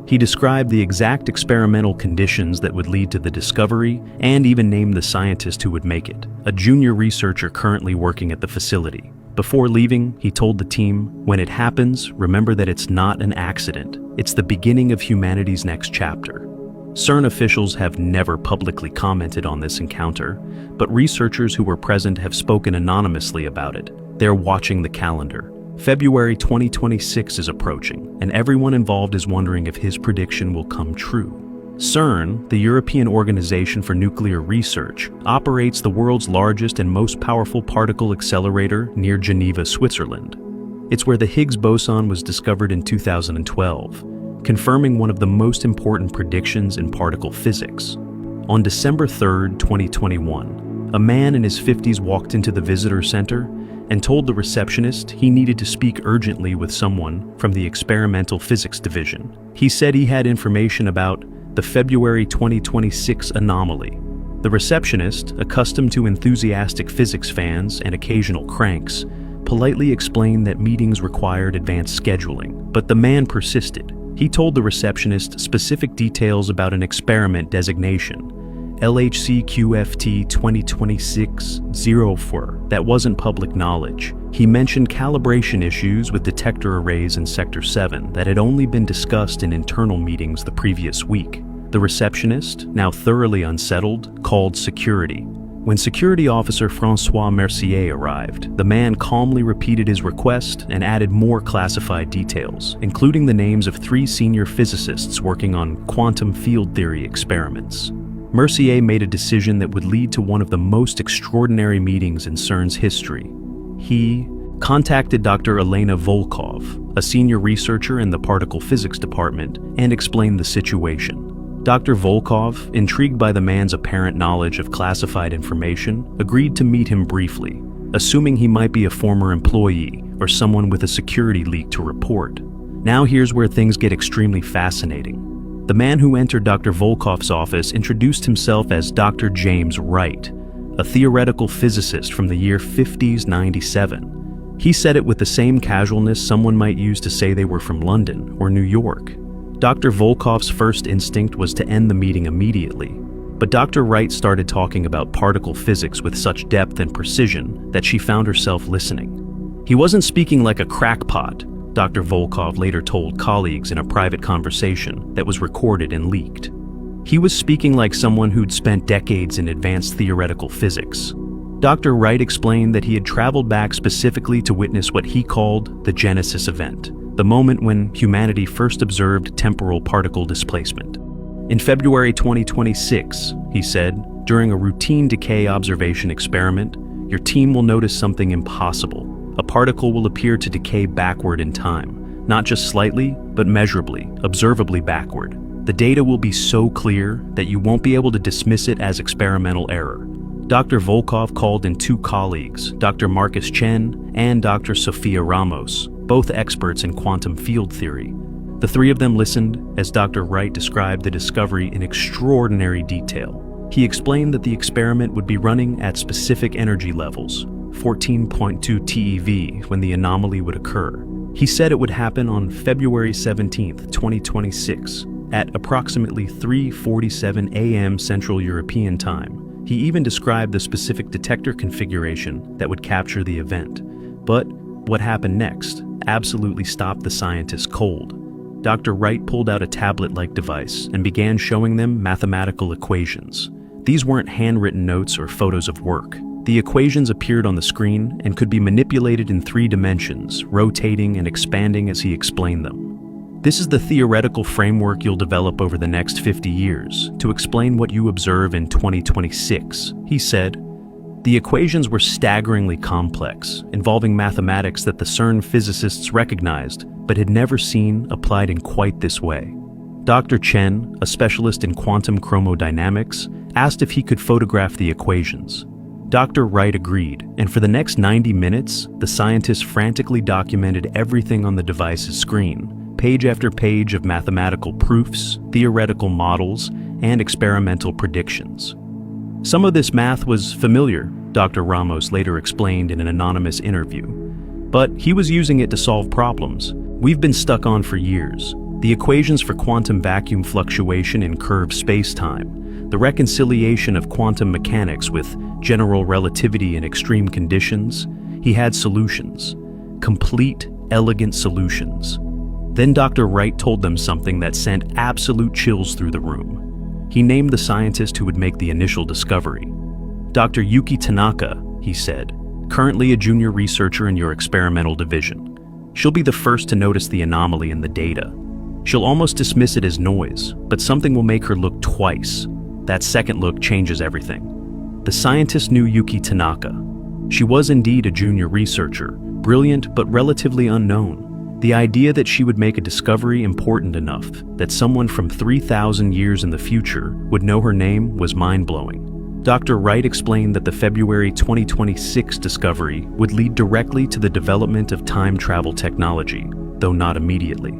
He described the exact experimental conditions that would lead to the discovery and even named the scientist who would make it, a junior researcher currently working at the facility. Before leaving, he told the team, "When it happens, remember that it's not an accident. It's the beginning of humanity's next chapter." CERN officials have never publicly commented on this encounter, but researchers who were present have spoken anonymously about it. They're watching the calendar. February 2026 is approaching, and everyone involved is wondering if his prediction will come true. CERN, the European Organization for Nuclear Research, operates the world's largest and most powerful particle accelerator near Geneva, Switzerland. It's where the Higgs boson was discovered in 2012, confirming one of the most important predictions in particle physics. On December 3, 2021, a man in his 50s walked into the visitor center and told the receptionist he needed to speak urgently with someone from the experimental physics division. He said he had information about the February 2026 anomaly. The receptionist, accustomed to enthusiastic physics fans and occasional cranks, politely explained that meetings required advanced scheduling, but the man persisted. He told the receptionist specific details about an experiment designation, LHC-QFT 2026-04, that wasn't public knowledge. He mentioned calibration issues with detector arrays in Sector 7 that had only been discussed in internal meetings the previous week. The receptionist, now thoroughly unsettled, called security. When security officer Francois Mercier arrived, the man calmly repeated his request and added more classified details, including the names of 3 senior physicists working on quantum field theory experiments. Mercier made a decision that would lead to one of the most extraordinary meetings in CERN's history. He contacted Dr. Elena Volkov, a senior researcher in the particle physics department, and explained the situation. Dr. Volkov, intrigued by the man's apparent knowledge of classified information, agreed to meet him briefly, assuming he might be a former employee or someone with a security leak to report. Now here's where things get extremely fascinating. The man who entered Dr. Volkov's office introduced himself as Dr. James Wright, a theoretical physicist from the year 5097. He said it with the same casualness someone might use to say they were from London or New York. Dr. Volkov's first instinct was to end the meeting immediately, but Dr. Wright started talking about particle physics with such depth and precision that she found herself listening. He wasn't speaking like a crackpot, Dr. Volkov later told colleagues in a private conversation that was recorded and leaked. He was speaking like someone who'd spent decades in advanced theoretical physics. Dr. Wright explained that he had traveled back specifically to witness what he called the Genesis event, the moment when humanity first observed temporal particle displacement. In February 2026, he said, during a routine decay observation experiment, your team will notice something impossible. A particle will appear to decay backward in time, not just slightly, but measurably, observably backward. The data will be so clear that you won't be able to dismiss it as experimental error. Dr. Volkov called in two colleagues, Dr. Marcus Chen and Dr. Sofia Ramos, both experts in quantum field theory. The three of them listened as Dr. Wright described the discovery in extraordinary detail. He explained that the experiment would be running at specific energy levels, 14.2 TeV, when the anomaly would occur. He said it would happen on February 17, 2026, at approximately 3:47 a.m. Central European Time. He even described the specific detector configuration that would capture the event. But what happened next absolutely stopped the scientists cold. Dr. Wright pulled out a tablet-like device and began showing them mathematical equations. These weren't handwritten notes or photos of work. The equations appeared on the screen and could be manipulated in 3 dimensions, rotating and expanding as he explained them. This is the theoretical framework you'll develop over the next 50 years to explain what you observe in 2026, he said. The equations were staggeringly complex, involving mathematics that the CERN physicists recognized but had never seen applied in quite this way. Dr. Chen, a specialist in quantum chromodynamics, asked if he could photograph the equations. Dr. Wright agreed, and for the next 90 minutes, the scientists frantically documented everything on the device's screen, page after page of mathematical proofs, theoretical models, and experimental predictions. Some of this math was familiar, Dr. Ramos later explained in an anonymous interview, but he was using it to solve problems we've been stuck on for years. The equations for quantum vacuum fluctuation in curved space-time, the reconciliation of quantum mechanics with general relativity in extreme conditions. He had solutions, complete, elegant solutions. Then Dr. Wright told them something that sent absolute chills through the room. He named the scientist who would make the initial discovery. Dr. Yuki Tanaka, he said, currently a junior researcher in your experimental division. She'll be the first to notice the anomaly in the data. She'll almost dismiss it as noise, but something will make her look twice. That second look changes everything. The scientist knew Yuki Tanaka. She was indeed a junior researcher, brilliant but relatively unknown. The idea that she would make a discovery important enough that someone from 3,000 years in the future would know her name was mind-blowing. Dr. Wright explained that the February 2026 discovery would lead directly to the development of time travel technology, though not immediately.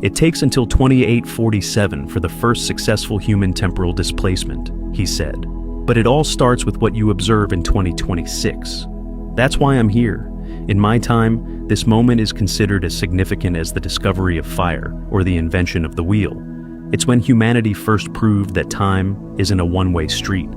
It takes until 2847 for the first successful human temporal displacement, he said. But it all starts with what you observe in 2026. That's why I'm here. In my time, this moment is considered as significant as the discovery of fire or the invention of the wheel. It's when humanity first proved that time isn't a one-way street.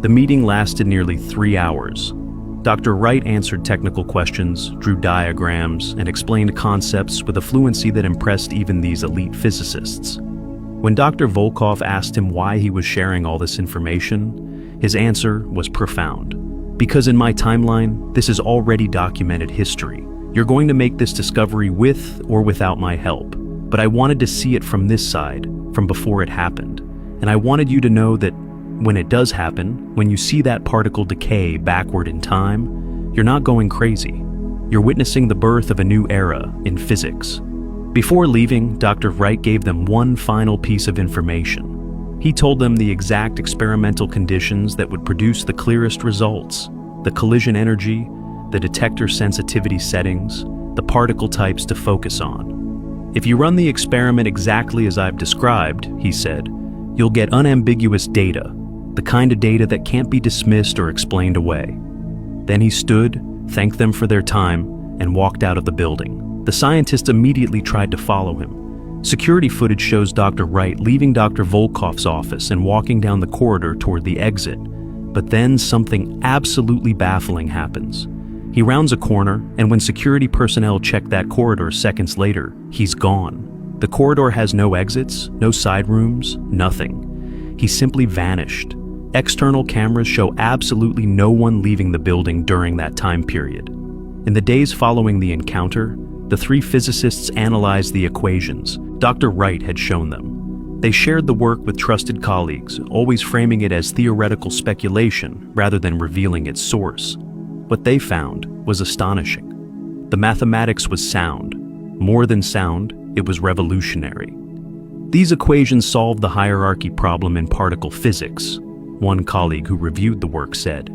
The meeting lasted nearly 3 hours. Dr. Wright answered technical questions, drew diagrams, and explained concepts with a fluency that impressed even these elite physicists. When Dr. Volkov asked him why he was sharing all this information, his answer was profound. Because in my timeline, this is already documented history. You're going to make this discovery with or without my help. But I wanted to see it from this side, from before it happened. And I wanted you to know that when it does happen, when you see that particle decay backward in time, you're not going crazy. You're witnessing the birth of a new era in physics. Before leaving, Dr. Wright gave them one final piece of information. He told them the exact experimental conditions that would produce the clearest results, the collision energy, the detector sensitivity settings, the particle types to focus on. If you run the experiment exactly as I've described, he said, you'll get unambiguous data, the kind of data that can't be dismissed or explained away. Then he stood, thanked them for their time, and walked out of the building. The scientists immediately tried to follow him. Security footage shows Dr. Wright leaving Dr. Volkoff's office and walking down the corridor toward the exit. But then something absolutely baffling happens. He rounds a corner, and when security personnel check that corridor seconds later, he's gone. The corridor has no exits, no side rooms, nothing. He simply vanished. External cameras show absolutely no one leaving the building during that time period. In the days following the encounter, the three physicists analyzed the equations Dr. Wright had shown them. They shared the work with trusted colleagues, always framing it as theoretical speculation rather than revealing its source. What they found was astonishing. The mathematics was sound. More than sound, it was revolutionary. These equations solved the hierarchy problem in particle physics, one colleague who reviewed the work said.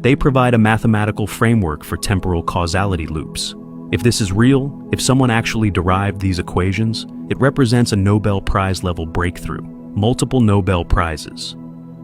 They provide a mathematical framework for temporal causality loops. If this is real, if someone actually derived these equations, it represents a Nobel Prize-level breakthrough, multiple Nobel Prizes.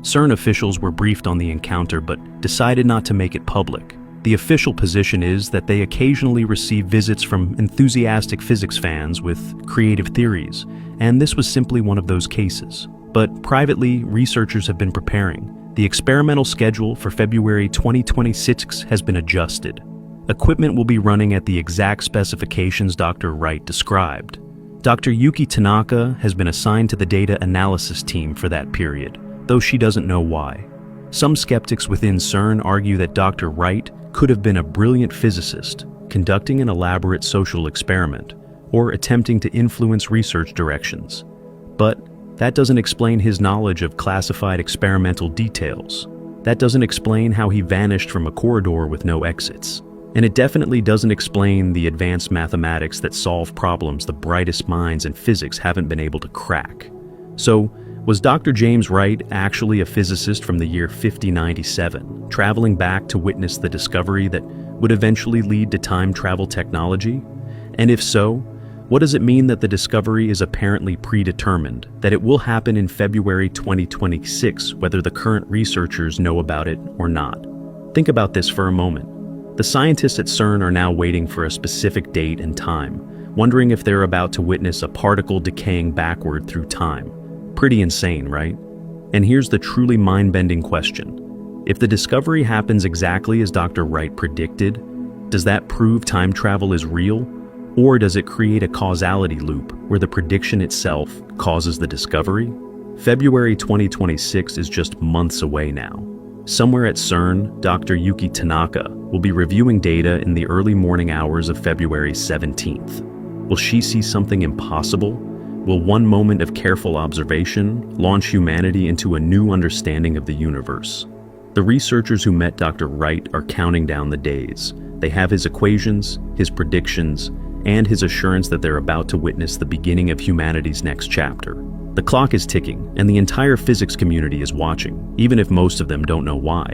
CERN officials were briefed on the encounter but decided not to make it public. The official position is that they occasionally receive visits from enthusiastic physics fans with creative theories, and this was simply one of those cases. But privately, researchers have been preparing. The experimental schedule for February 2026 has been adjusted. Equipment will be running at the exact specifications Dr. Wright described. Dr. Yuki Tanaka has been assigned to the data analysis team for that period, though she doesn't know why. Some skeptics within CERN argue that Dr. Wright could have been a brilliant physicist, conducting an elaborate social experiment, or attempting to influence research directions. But that doesn't explain his knowledge of classified experimental details. That doesn't explain how he vanished from a corridor with no exits. And it definitely doesn't explain the advanced mathematics that solve problems the brightest minds in physics haven't been able to crack. So, was Dr. James Wright actually a physicist from the year 5097, traveling back to witness the discovery that would eventually lead to time travel technology? And if so, what does it mean that the discovery is apparently predetermined, that it will happen in February 2026, whether the current researchers know about it or not? Think about this for a moment. The scientists at CERN are now waiting for a specific date and time, wondering if they're about to witness a particle decaying backward through time. Pretty insane, right? And here's the truly mind-bending question. If the discovery happens exactly as Dr. Wright predicted, does that prove time travel is real? Or does it create a causality loop where the prediction itself causes the discovery? February 2026 is just months away now. Somewhere at CERN, Dr. Yuki Tanaka will be reviewing data in the early morning hours of February 17th. Will she see something impossible? Will one moment of careful observation launch humanity into a new understanding of the universe? The researchers who met Dr. Wright are counting down the days. They have his equations, his predictions, and his assurance that they're about to witness the beginning of humanity's next chapter. The clock is ticking, and the entire physics community is watching, even if most of them don't know why.